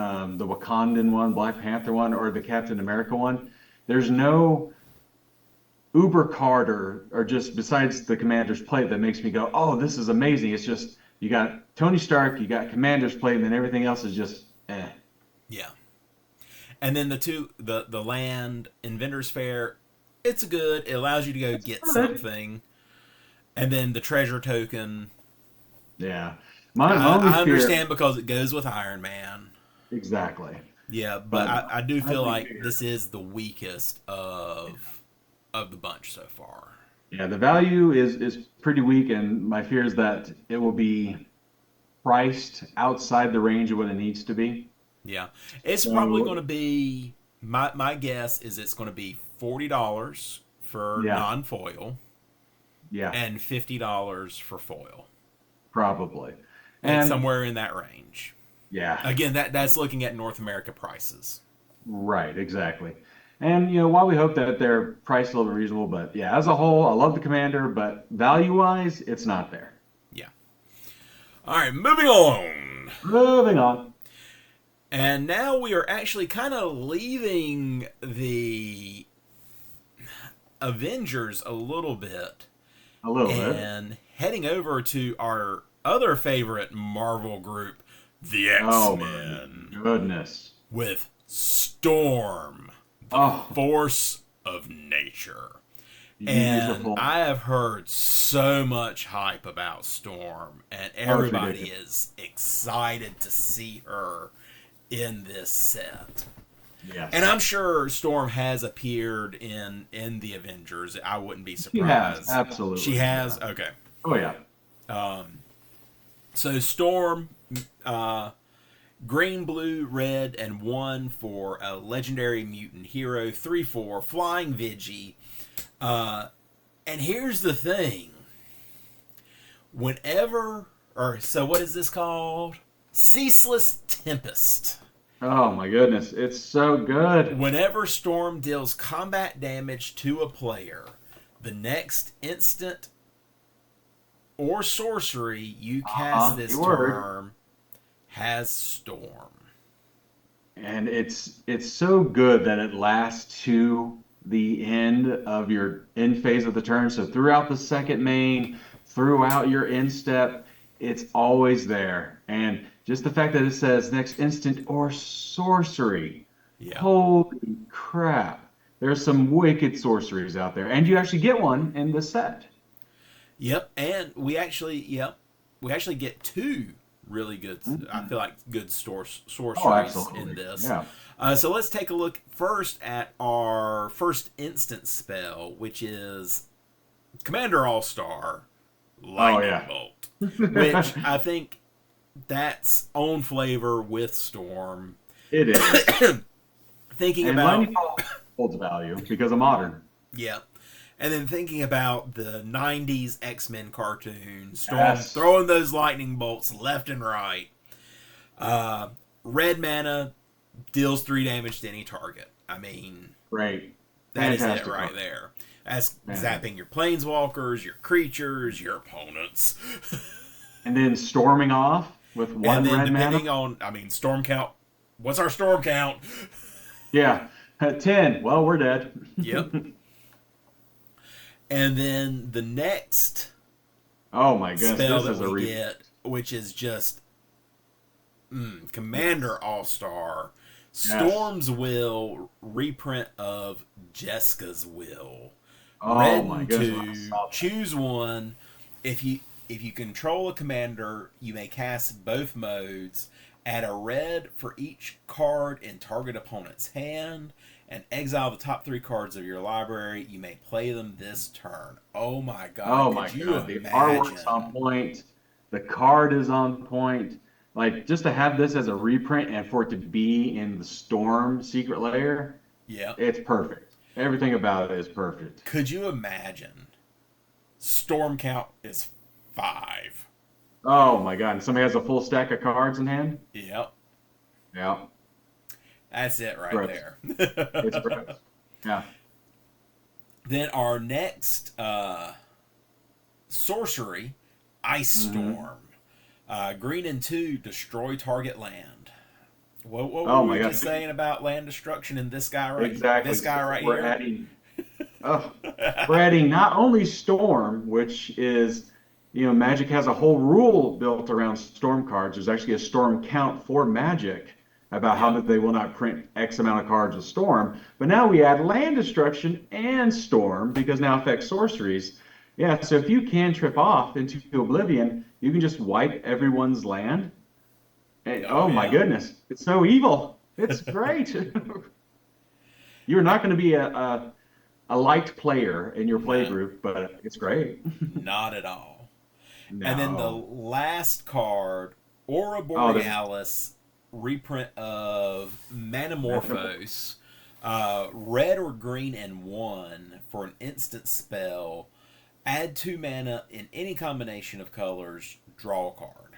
Wakandan one, Black Panther one, or the Captain America one, there's no uber card or just besides the Commander's Plate that makes me go, oh, this is amazing. It's just, you got Tony Stark, you got Commander's Plate, and then everything else is just eh. Yeah. And then the land Inventor's Fair, it's good. It allows you to go get something. And then the treasure token. Yeah. I understand because it goes with Iron Man. Exactly. Yeah, but I do feel like this is the weakest of the bunch so far. Yeah, the value is pretty weak, and my fear is that it will be priced outside the range of what it needs to be. Yeah. It's probably going to be, my guess is it's going to be $40 for non-foil. Yeah. And $50 for foil. Probably. And somewhere in that range. Yeah. Again, that's looking at North America prices. Right, exactly. And, while we hope that they're priced a little bit reasonable, but yeah, as a whole, I love the Commander, but value-wise, it's not there. Yeah. All right, moving on. Moving on. And now we are actually kind of leaving the Avengers a little bit. And heading over to our other favorite Marvel group, the X-Men. Oh, goodness. With Storm, the force of nature. And I have heard so much hype about Storm, and everybody is excited to see her in this set. Yes. And I'm sure Storm has appeared in the Avengers. I wouldn't be surprised. She has, absolutely. She has? Okay. Oh, yeah. So Storm, green, blue, red, and 1 for a legendary mutant hero. 3/4, flying Vigi. And here's the thing. What is this called? Ceaseless Tempest. Oh my goodness, it's so good. Whenever Storm deals combat damage to a player, the next instant or sorcery you cast this turn has Storm. And it's so good that it lasts to the end of your end phase of the turn. So throughout the second main, throughout your end step, it's always there. And just the fact that it says next instant or sorcery. Yeah. Holy crap. There's some wicked sorceries out there. And you actually get one in the set. Yep. And we actually get two really good, I Mhm. feel like, good Oh, sorceries in absolutely. this. Yeah. So let's take a look first at our first instant spell, which is Commander All Star Oh, Lightning yeah. Bolt, which I think that's own flavor with Storm. It is. Thinking And Lightning about, Bolt holds value because of modern. yeah, and then thinking about the 90s X-Men cartoon, Storm Yes. throwing those lightning bolts left and right. Uh, Red mana deals 3 damage to any target. I mean, Great. that is it Fantastic right card. there. As Fantastic. zapping your planeswalkers, your creatures, your opponents. And then storming off with And one then red mana. depending on, I mean, storm count. What's our storm count? Yeah. At 10. Well, we're dead. Yep. And then the next Oh my goodness. spell This that is a we re. get, which is just Commander All Star, Yes. Storm's Will, reprint of Jeska's Will. Oh Red my and goodness. When I two, saw that. choose one. If you control a commander, you may cast both modes. Add a red for each card in target opponent's hand, and exile the top 3 cards of your library. You may play them this turn. Oh my god, Oh my could you God. The artwork's on imagine? point. The card is on point. Like just to have this as a reprint and for it to be in the Storm Secret Lair, Yep. it's perfect. Everything about it is perfect. Could you imagine? Storm count is 5. Oh my God. And somebody has a full stack of cards in hand? Yep. Yeah. That's it right Gross. there. It's gross. Yeah. Then our next sorcery, Ice Hmm. Storm. Green and 2, destroy target land. What were Oh my we gosh. just saying about land destruction in this guy Exactly. this guy So right we're here? adding, oh, we're adding not only Storm, which is, Magic has a whole rule built around Storm cards. There's actually a Storm count for Magic about how Yep. that they will not print X amount of cards of Storm. But now we add land destruction and Storm because now it affects sorceries. Yeah, so if you can trip off into Oblivion, you can just wipe everyone's land. And, Oh oh my yeah. goodness, it's so evil. It's great. You're not going to be a liked player in your play No, group, but it's great. not at all. And then the No. last card, Aura Oh, the Borealis, reprint of Metaport. Manamorphose. Red or green and 1 for an instant spell. Add 2 mana in any combination of colors. Draw a card.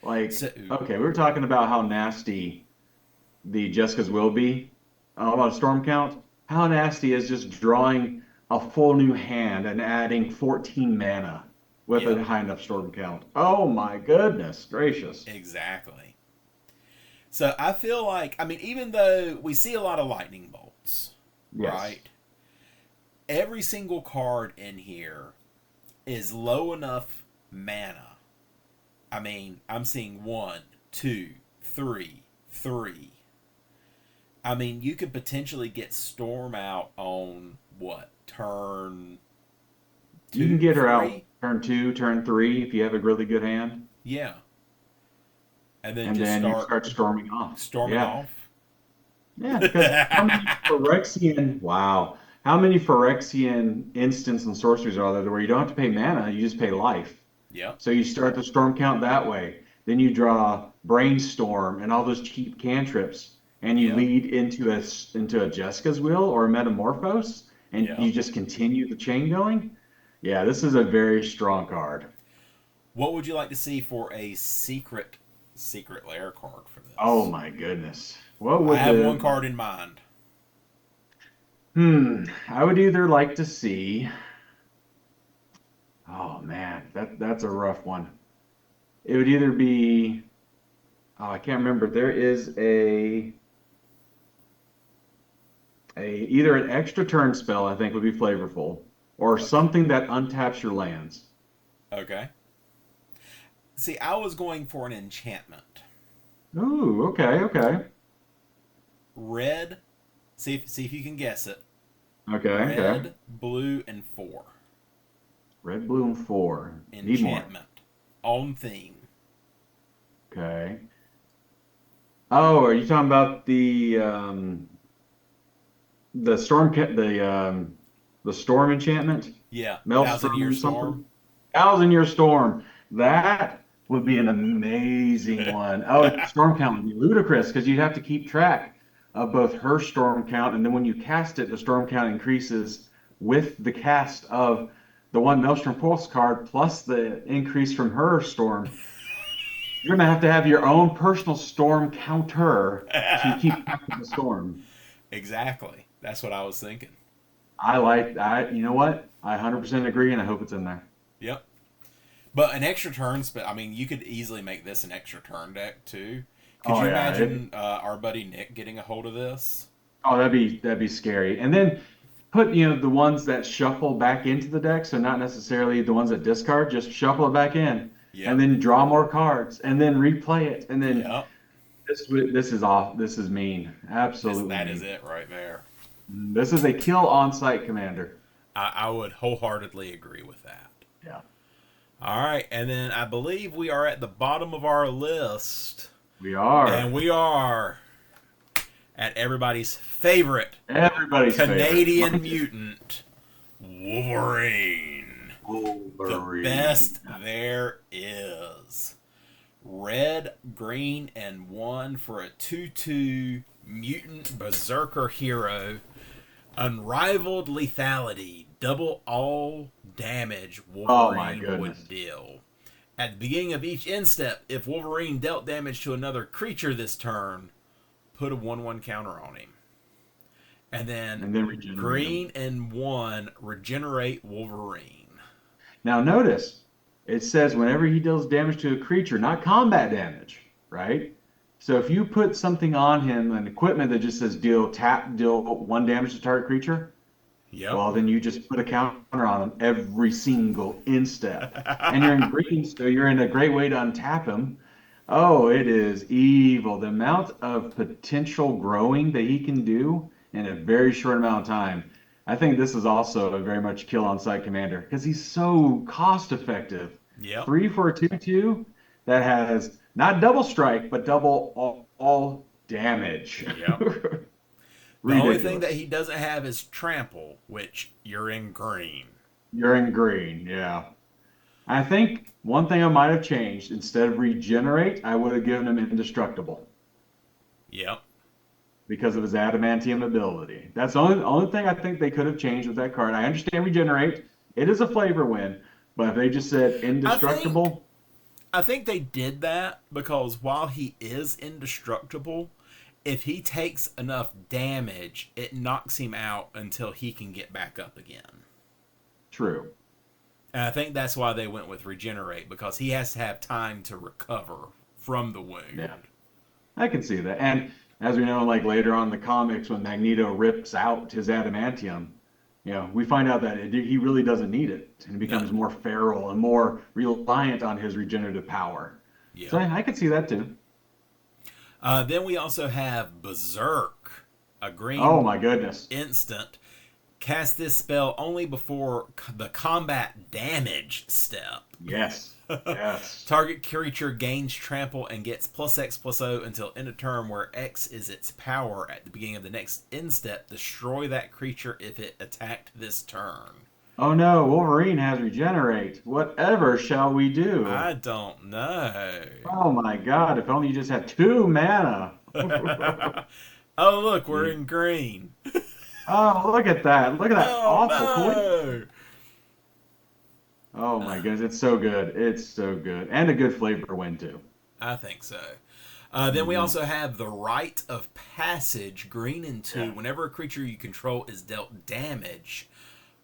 Like, So, okay, we were talking about how nasty the Jessica's will be. About a storm count. How nasty is just drawing a full new hand and adding 14 mana with yep, a high enough storm count? Oh my goodness gracious. exactly. So I feel like, I mean, even though we see a lot of lightning bolts, Yes. right? Every single card in here is low enough mana. I mean, I'm seeing one, two, three, three. I mean, you could potentially get Storm out on what, turn You can two, get her out three? turn two, turn three if you have a really good hand, Yeah. And then and just then you start start storming off. storming Yeah. off. Yeah, because how many Phyrexian, wow, how many Phyrexian instants and sorceries are there where you don't have to pay mana, you just pay life? Yep. So you start the storm count that way. Then you draw Brainstorm and all those cheap cantrips, and you Yep. lead into a Jessica's Will or a Metamorphose, and Yep. you just continue the chain going. Yeah, this is a very strong card. What would you like to see for a secret lair card for Oh this? my goodness. What I would have one the card in mind. I would either like to see. Oh man, that's a rough one. It would either be Oh, I can't remember. There is a either an extra turn spell I think would be flavorful, or Okay. something that untaps your lands. Okay. See, I was going for an enchantment. Ooh, okay, okay, Red. See if you can guess it. okay, okay. Red, blue, and 4. Red, blue, and four. Need more. Enchantment. On theme. Okay. Oh, are you talking about the the storm enchantment? Yeah. Thousand Year Maelstrom Storm. something? 1,000 Year Storm. That would be an amazing one. Oh, and storm count would be ludicrous because you'd have to keep track of both her storm count, and then when you cast it, the storm count increases with the cast of the one Maelstrom Pulse card plus the increase from her storm. You're gonna have your own personal storm counter to keep track of the storm. Exactly. That's what I was thinking. You know what? I 100% agree, and I hope it's in there. Yep. But an extra turn spell. I mean, you could easily make this an extra turn deck too. Could Oh you yeah, imagine our buddy Nick getting a hold of this? that'd be scary. And then put the ones that shuffle back into the deck, so not necessarily the ones that discard, just shuffle it back in, and Yep. then draw more cards, and then replay it, and then Yep. this is off. This is mean, absolutely That is mean. it right there. This is a kill on site commander. I would wholeheartedly agree with that. Yeah, All right, and then I believe we are at the bottom of our list, we and are we are at everybody's favorite everybody's favorite. Canadian mutant, Wolverine. The Wolverine. best there is. Red, green, and 1 for a 2/2 mutant berserker hero. Unrivaled lethality. Double all damage Oh my Wolverine goodness. would deal. At the beginning of each instep, if Wolverine dealt damage to another creature this turn, put a 1/1 counter on him. And then And then regenerate them. green and 1 regenerate Wolverine. Now notice it says whenever he deals damage to a creature, not combat damage, right? So if you put something on him, an equipment that just says deal 1 damage to target creature, Yep. well then you just put a counter on him every single instep. And you're in green, so you're in a great way to untap him. Oh, it is evil. The amount of potential growing that he can do in a very short amount of time. I think this is also a very much kill on site commander because he's so cost effective. Yep. 3 for a 2/2 that has not double strike, but double all damage. Yep. The only thing that Ridiculous. he doesn't have is trample, which you're in green. You're in green, yeah. I think one thing I might have changed instead of regenerate, I would have given him indestructible Yep. because of his adamantium ability. That's the only thing I think they could have changed with that card. I understand regenerate, it is a flavor win, but if they just said I think indestructible, I think they did that because while he is indestructible, if he takes enough damage, it knocks him out until he can get back up again. true. And I think that's why they went with regenerate because he has to have time to recover from the wound. Yeah, I can see that. And as we know, like later on in the comics, when Magneto rips out his adamantium, we find out that he really doesn't need it, and he No. becomes more feral and more reliant on his regenerative power. So Yep. I could see that too. Then we also have Berserk, a Oh green my goodness. instant. Cast this spell only before the combat damage step. Yes. Yes. Target creature gains trample and gets +X/+0 until end of turn, where X is its power. At the beginning of the next end step, destroy that creature if it attacked this turn. Oh no, Wolverine has regenerate. Whatever shall we do? I don't know. Oh my God, if only you just had 2 mana. Oh, look, we're in green. Oh, look at that. Look at that Oh, awful coin. no. Oh my goodness, it's so good. It's so good. And a good flavor win too. I think so. Then we Hmm. also have the Rite of Passage, green and 2. Yeah. Whenever a creature you control is dealt damage,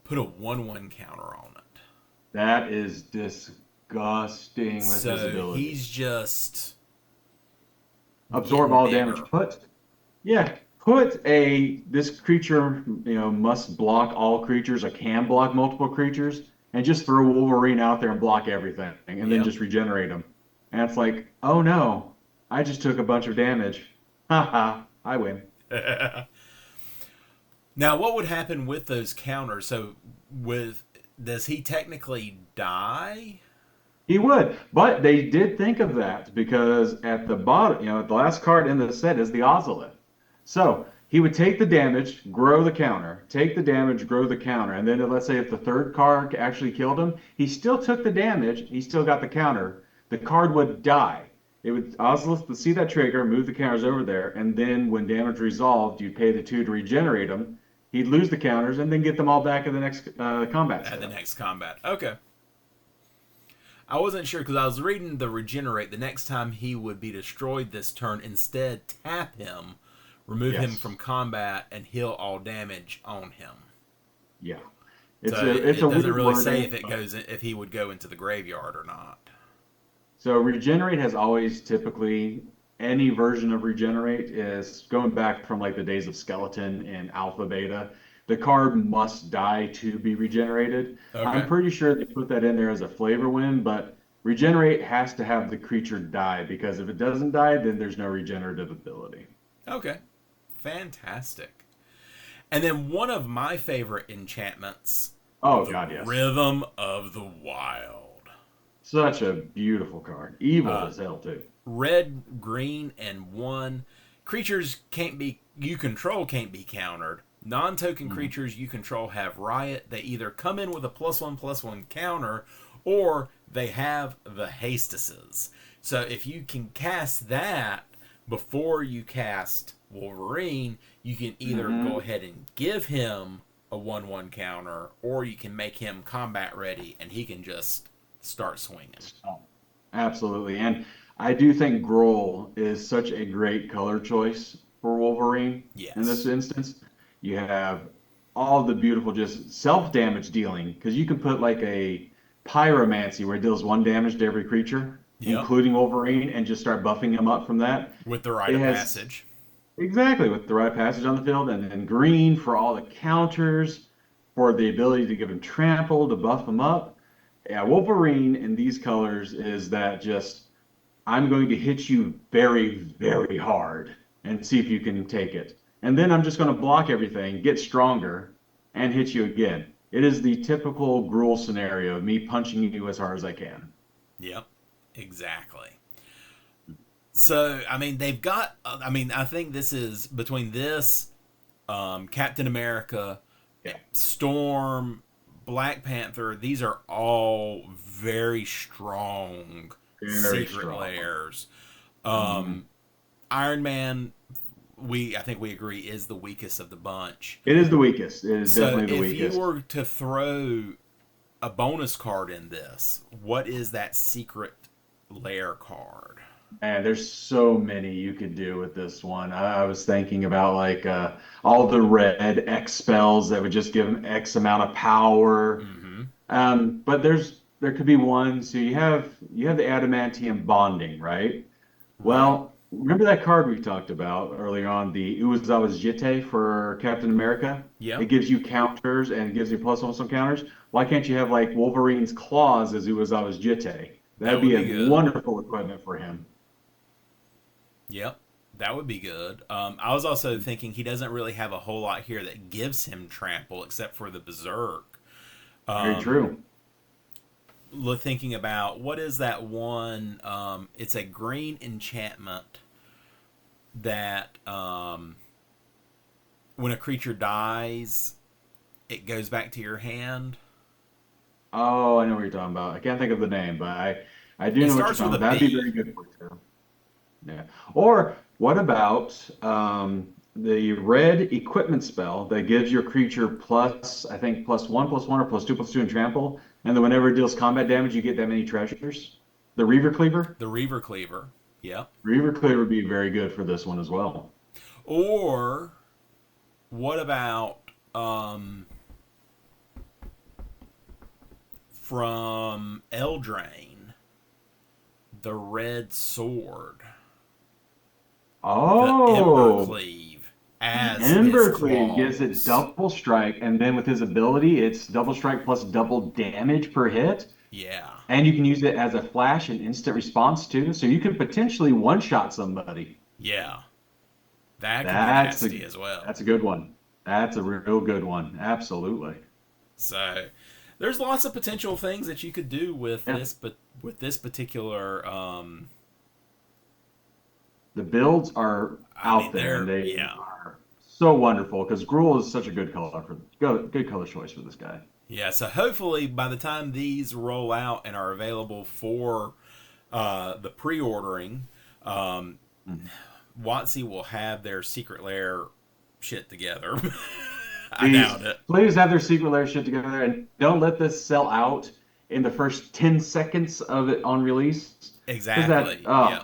put a 1/1 counter on it. That is disgusting with his So ability. he's just Absorb Getting all damage. bigger. Put this creature, must block all creatures or can block multiple creatures, and just throw Wolverine out there and block everything, and then Yep. just regenerate them. And it's like, oh no, I just took a bunch of damage. Haha, I win. Now, what would happen with those counters? So, with does he technically die? He would, but they did think of that because at the bottom, the last card in the set is the Ozolith. So he would take the damage, grow the counter, take the damage, grow the counter, and then let's say if the third card actually killed him, he still took the damage, he still got the counter. The card would die. It would Ozolith would see that trigger, move the counters over there, and then when damage resolved, you'd pay the 2 to regenerate them. He'd lose the counters and then get them all back in the next combat At the step. next combat. Okay. I wasn't sure because I was reading the regenerate. The next time he would be destroyed this turn, instead tap him, remove him Yes. from combat, and heal all damage on him. Yeah. So It's it a doesn't weird really say wording. if he would go into the graveyard or not. So regenerate has always typically any version of regenerate is going back from like the days of skeleton and alpha beta. The card must die to be regenerated. I'm Okay. pretty sure they put that in there as a flavor win, but regenerate has to have the creature die because if it doesn't die, then there's no regenerative ability. Okay. Fantastic. And then one of my favorite enchantments, Oh the God, yes. Rhythm of the Wild. Such a beautiful card. Evil Uh, as hell too. Red, green, and one. Creatures you control can't be countered. Non-token Mhm. creatures you control have Riot. They either come in with a +1/+1 counter, or they have the Hastises. So if you can cast that before you cast Wolverine, you can either go Mhm. ahead and give him a 1/1 counter, or you can make him combat ready and he can just start swinging. Oh, absolutely. And I do think Grohl is such a great color choice for Wolverine in this Yes. instance. You have all the beautiful just self-damage dealing because you can put like a pyromancy where it deals 1 damage to every creature, Yep. including Wolverine, and just start buffing him up from that. With the rite It of has passage. exactly with the right passage on the field, and then green for all the counters, for the ability to give him trample to buff him up. Yeah, Wolverine in these colors is that just I'm going to hit you very, very hard and see if you can take it. And then I'm just going to block everything, get stronger, and hit you again. It is the typical Gruul scenario of me punching you as hard as I can. Yep. Exactly. So, I mean, they've got. I mean, I think this is between this, Captain America, Yeah, Storm, Black Panther. These are all very strong very secret strong. layers. Mhm. Iron Man, I think we agree, is the weakest of the bunch. It is the weakest. It is So, definitely the if you weakest. were to throw a bonus card in this, what is that secret lair card? And there's so many you could do with this one. I was thinking about like all the red X spells that would just give them X amount of power. Mm-hmm. But there could be one. So you have the adamantium bonding, right? Right. Well, remember that card we talked about earlier on, the Uwazawa's Jitte for Captain America? It Yep. gives you counters and gives you plus one some counters. Why can't you have like Wolverine's claws as Uwazawa's Jitte? That That'd would be be a good. wonderful equipment for him. Yep. That would be good. I was also thinking he doesn't really have a whole lot here that gives him trample except for the berserk. Very Um, true. Thinking about what is that one? It's a green enchantment that when a creature dies, it goes back to your hand. Oh, I know what you're talking about. I can't think of the name, but I do It know what you're starts with talking a about. That'd be very B. good for you. Yeah. Or what about the red equipment spell that gives your creature plus, I think, plus one, or plus two in trample, and then whenever it deals combat damage, you get that many treasures? The Reaver Cleaver? The Reaver Cleaver. Yep. Reaver Cleaver would be very good for this one as well. Or what about from Eldraine, the red sword? the Oh, Embercleave the as his Embercleave gives it claws. double strike, and then with his ability, it's double strike plus double damage per hit. Yeah, And you can use it as a flash and instant response too. So you can potentially one-shot somebody. yeah, that could be That's a nasty as well. that's a good one. That's a real good one. Absolutely. So there's lots of potential things that you could do with Yeah. this, but with this particular, The builds are I out mean, there and they're they yeah, are so wonderful because Gruul is such a good color choice for this guy. yeah. So hopefully by the time these roll out and are available for the pre-ordering, um, Mhm. WotC will have their Secret Lair shit together. I Please, doubt it. please have their Secret Lair shit together and don't let this sell out in the first 10 seconds of it on release. Because Exactly. Yeah.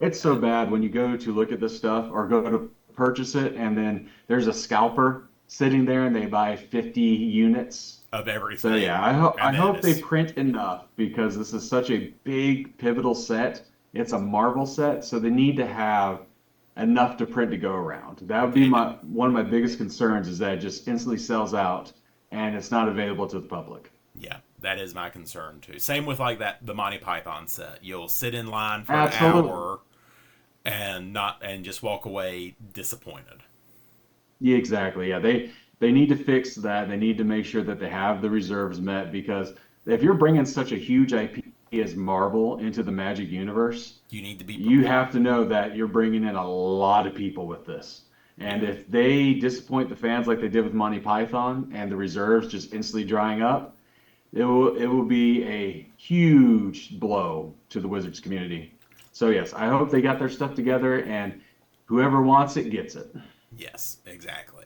it's so bad when you go to look at this stuff or go to purchase it and then there's a scalper sitting there and they buy 50 units. Of So yeah, everything. I And then hope they it's print enough because this is such a big pivotal set. It's a Marvel set, so they need to have enough to print to go around. That would be they do. my one of my biggest concerns is that it just instantly sells out and it's not available to the public. Yeah, that is my concern too. Same with like that the Monty Python set. You'll sit in line for an Absolutely. hour and just walk away disappointed. Yeah, exactly. Yeah, they need to fix that. They need to make sure that they have the reserves met because if you're bringing such a huge IP as Marvel into the Magic universe, You need to be you prepared. have to know that you're bringing in a lot of people with this. And Yeah. if they disappoint the fans like they did with Monty Python and the reserves just instantly drying up, it will be a huge blow to the Wizards community. So yes, I hope they got their stuff together and whoever wants it gets it. Yes, exactly.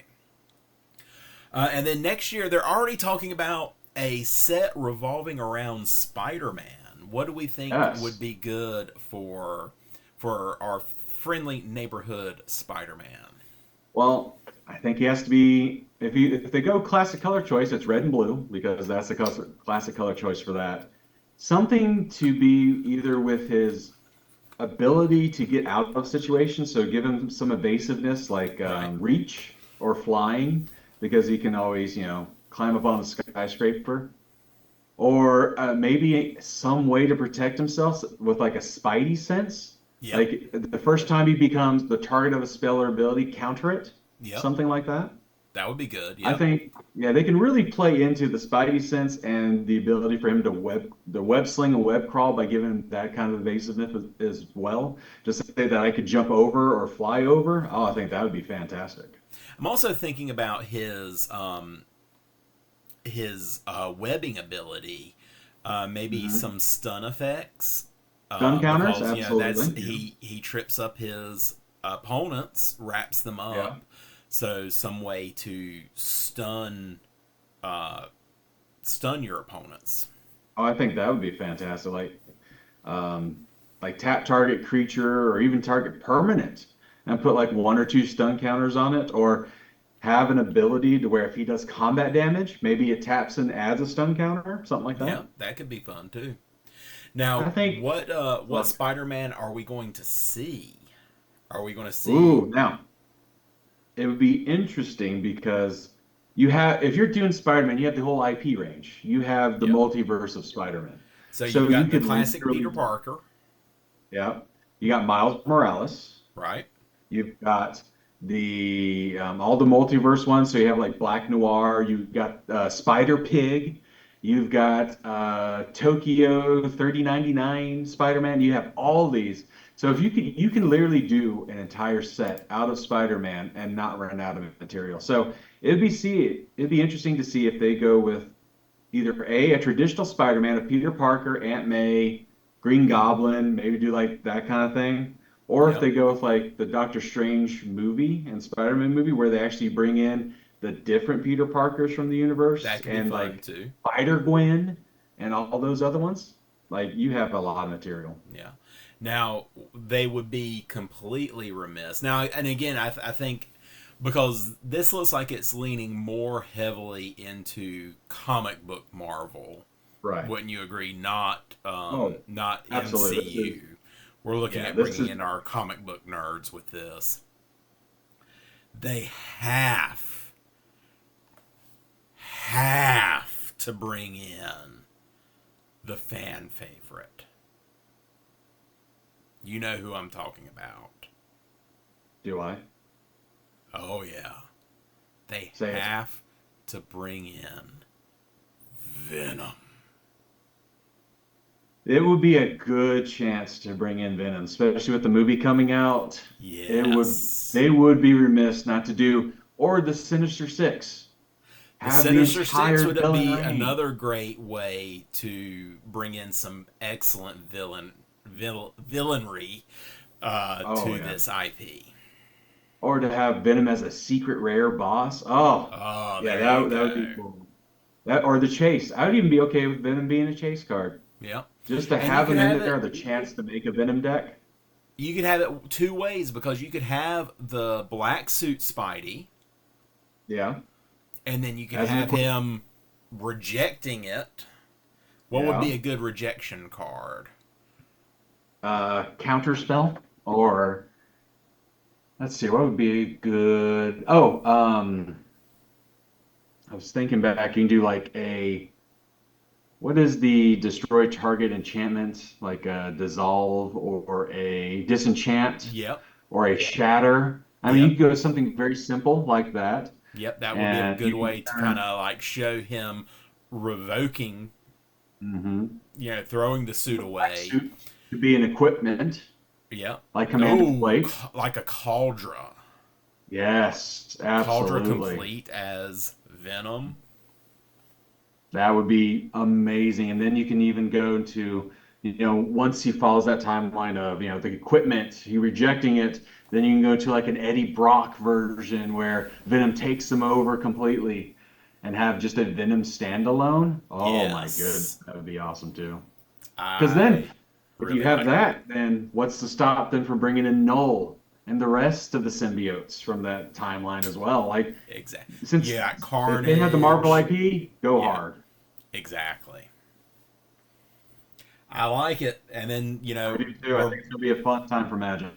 And then next year they're already talking about a set revolving around Spider-Man. What do we think would Yes. be good for our friendly neighborhood Spider-Man? Well, I think he has to be if they go classic color choice, it's red and blue because that's the classic color choice for that. Something to be either with his ability to get out of situations, so give him some evasiveness like Right. reach or flying because he can always, climb up on a skyscraper. Or maybe some way to protect himself with like a spidey sense. Yep. Like the first time he becomes the target of a spell or ability, counter it, Yep. something like that. That would be good. I Yep. think, yeah, they can really play into the spidey sense and the ability for him to web sling and web crawl by giving him that kind of evasiveness as well. Just say that I could jump over or fly over. Oh, I think that would be fantastic. I'm also thinking about his webbing ability, maybe Hmm. some stun effects, Stun counters, because that's absolutely. Yeah. he trips up his opponents, wraps them Yeah. up, so some way to uh, stun your opponents. Oh, I think that would be fantastic. Like tap target creature or even target permanent and put like one or two stun counters on it, or have an ability to where if he does combat damage, maybe it taps and adds a stun counter, something like Yeah, that. that could be fun too. I Now, think, what look, Spider-Man are we going to see? Are we going to see? ooh, now it would be interesting because if you're doing Spider-Man, you have the whole IP range. You have the Yep. multiverse of Spider-Man. So So you've you got the could classic Peter literally, Parker, yeah, you got Miles Morales. right? You've got the all the multiverse ones. So you have like Black Noir. You've got Spider Pig. You've got Tokyo 3099 Spider-Man. You have all these. So if you can literally do an entire set out of Spider-Man and not run out of material. So it'd be interesting to see if they go with either a traditional Spider-Man of Peter Parker, Aunt May, Green Goblin, maybe do like that kind of thing, or if Yep. they go with like the Doctor Strange movie and Spider-Man movie where they actually bring in the different Peter Parkers from the universe That could be and fun like too. Spider-Gwen and all those other ones. Like you have a lot of material. Yeah. Now they would be completely remiss. Now, and again, I think because this looks like it's leaning more heavily into comic book Marvel. Right. Wouldn't you agree? Not Oh, not absolutely. This is MCU. We're looking Yeah, at this bringing is in our comic book nerds with this. They have to bring in the fan favorite. You know who I'm talking about. do I Oh, yeah. They say it? have to bring in Venom. It would be a good chance to bring in Venom, especially with the movie coming out. It would Yes. they would be remiss not to do, or the Sinister Six. The Have the Sinister Six entire would villain be reign. another great way to bring in some excellent villainry Oh to yeah. this IP. Or to have Venom as a secret rare boss. Oh, Oh, yeah, there you that would be go. cool. That or the chase. I would even be okay with Venom being a chase card. Yep. Just to And you have could him have in there, it the chance to make a Venom deck. two ways because you could have the black suit Spidey, Yeah. and then you could As an have equip. him rejecting it. What would be Yeah. a good rejection card? Counter spell. Or let's see, what would be good? Oh, I was thinking back, you can do like a what is the destroy target enchantment? Like a dissolve or a disenchant Yep. or a shatter. I mean, you Yep. could go with something very simple like that, Yep. That would be a and good you can way to kind turn. of like show him revoking, Mhm. throwing the suit Black away. suit to be an equipment Yep. like Commander Oh, Plate. like a Cauldra. Yes, Cauldra absolutely. complete as Venom. That would be amazing. And then you can even go to, once he follows that timeline of, the equipment, he rejecting it, then you can go to like an Eddie Brock version where Venom takes him over completely and have just a Venom standalone. Oh my goodness, Yes. that would be awesome too. Because then, I if you really have like that. that, then what's to stop them from bringing in Null and the rest of the symbiotes from that timeline as well? Like, Exactly. since Yeah, they have the Marvel Carnage. IP, go Yeah, hard. exactly. I like it. And then, I do too. I we're think it's gonna be a fun time for Magic.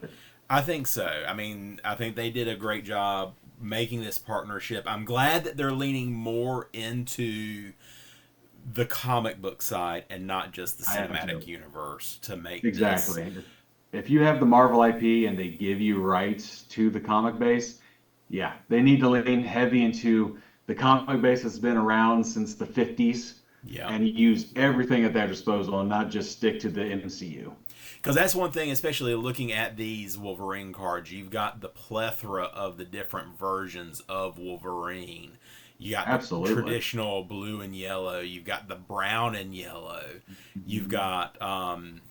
I think so. I mean, I think they did a great job making this partnership. I'm glad that they're leaning more into the comic book side and not just the I am cinematic too. universe to make this. Exactly. If you have the Marvel IP and they give you rights to the comic base, yeah, they need to lean heavy into the comic base that's been around since the 50s Yeah. and use everything at their disposal and not just stick to the MCU. Because that's one thing, especially looking at these Wolverine cards, you've got the plethora of the different versions of Wolverine. You got the Absolutely. traditional blue and yellow. You've got the brown and yellow. You've got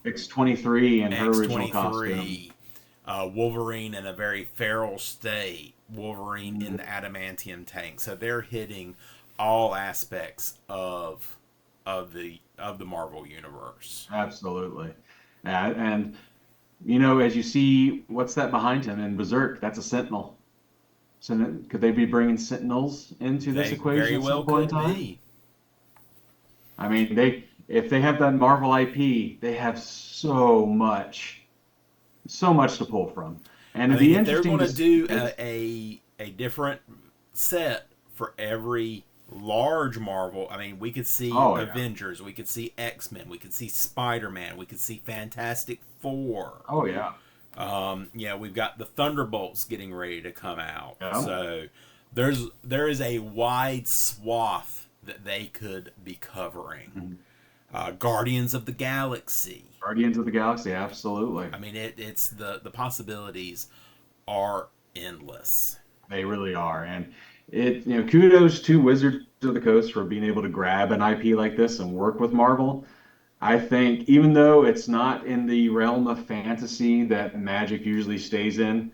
X-23 and her original costume. X-23, Wolverine in a very feral state, Wolverine in Mhm. the adamantium tank. So they're hitting all aspects of the Marvel universe. Absolutely. And as you see, what's that behind him in Berserk? That's a Sentinel. So could they be bringing Sentinels into this They equation very at some well point in could time? be. I mean, if they have that Marvel IP, they have so much to pull from, and I it'd mean, be if they're interesting going to to see do this. a different set for every large Marvel, I mean, we could see Oh yeah, Avengers, we could see X-Men, we could see Spider-Man, we could see Fantastic Four. oh yeah, We've got the Thunderbolts getting ready to come out. yeah. So there is a wide swath that they could be covering. Mhm. Guardians of the Galaxy. Guardians of the Galaxy, absolutely. I mean, it's the possibilities are endless. They really are, and kudos to Wizards of the Coast for being able to grab an IP like this and work with Marvel. I think even though it's not in the realm of fantasy that Magic usually stays in,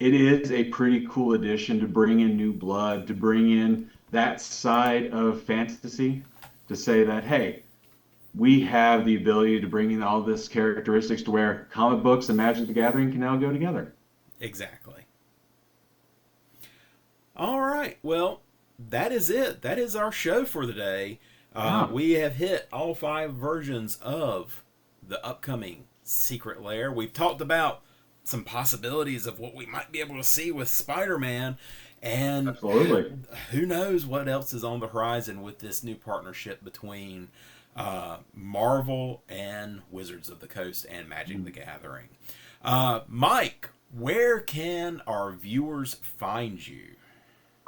it is a pretty cool addition to bring in new blood, to bring in that side of fantasy, to say that, hey, we have the ability to bring in all this characteristics to where comic books and Magic the Gathering can now go together. Exactly. All right. Well, that is it. That is our show for the day. Yeah. We have hit all five versions of the upcoming Secret Lair. We've talked about some possibilities of what we might be able to see with Spider-Man, and Absolutely. who knows what else is on the horizon with this new partnership between Marvel and Wizards of the Coast and Magic the Gathering. Mike, where can our viewers find you?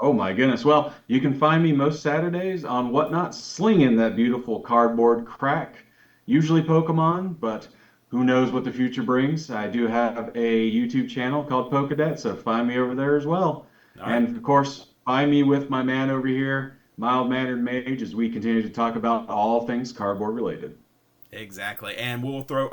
Oh my goodness. Well, you can find me most Saturdays on Whatnot slinging that beautiful cardboard crack. Usually Pokemon, but who knows what the future brings. I do have a YouTube channel called Pokedet, so find me over there as well. All right. And of course, find me with my man over here, Mild Mannered Mage, as we continue to talk about all things cardboard related. Exactly, and we'll throw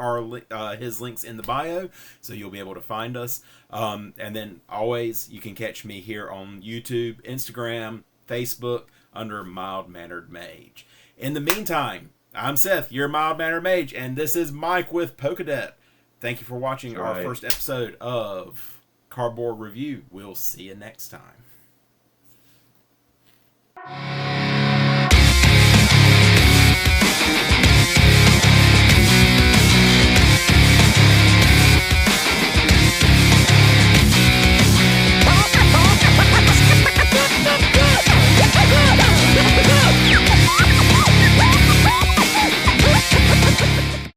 his links in the bio, so you'll be able to find us. And then always, you can catch me here on YouTube, Instagram, Facebook under Mild Mannered Mage. In the meantime, I'm Seth, your Mild Mannered Mage, and this is Mike with Pokedet. Thank you for watching our first episode of Cardboard Review. We'll see you next time.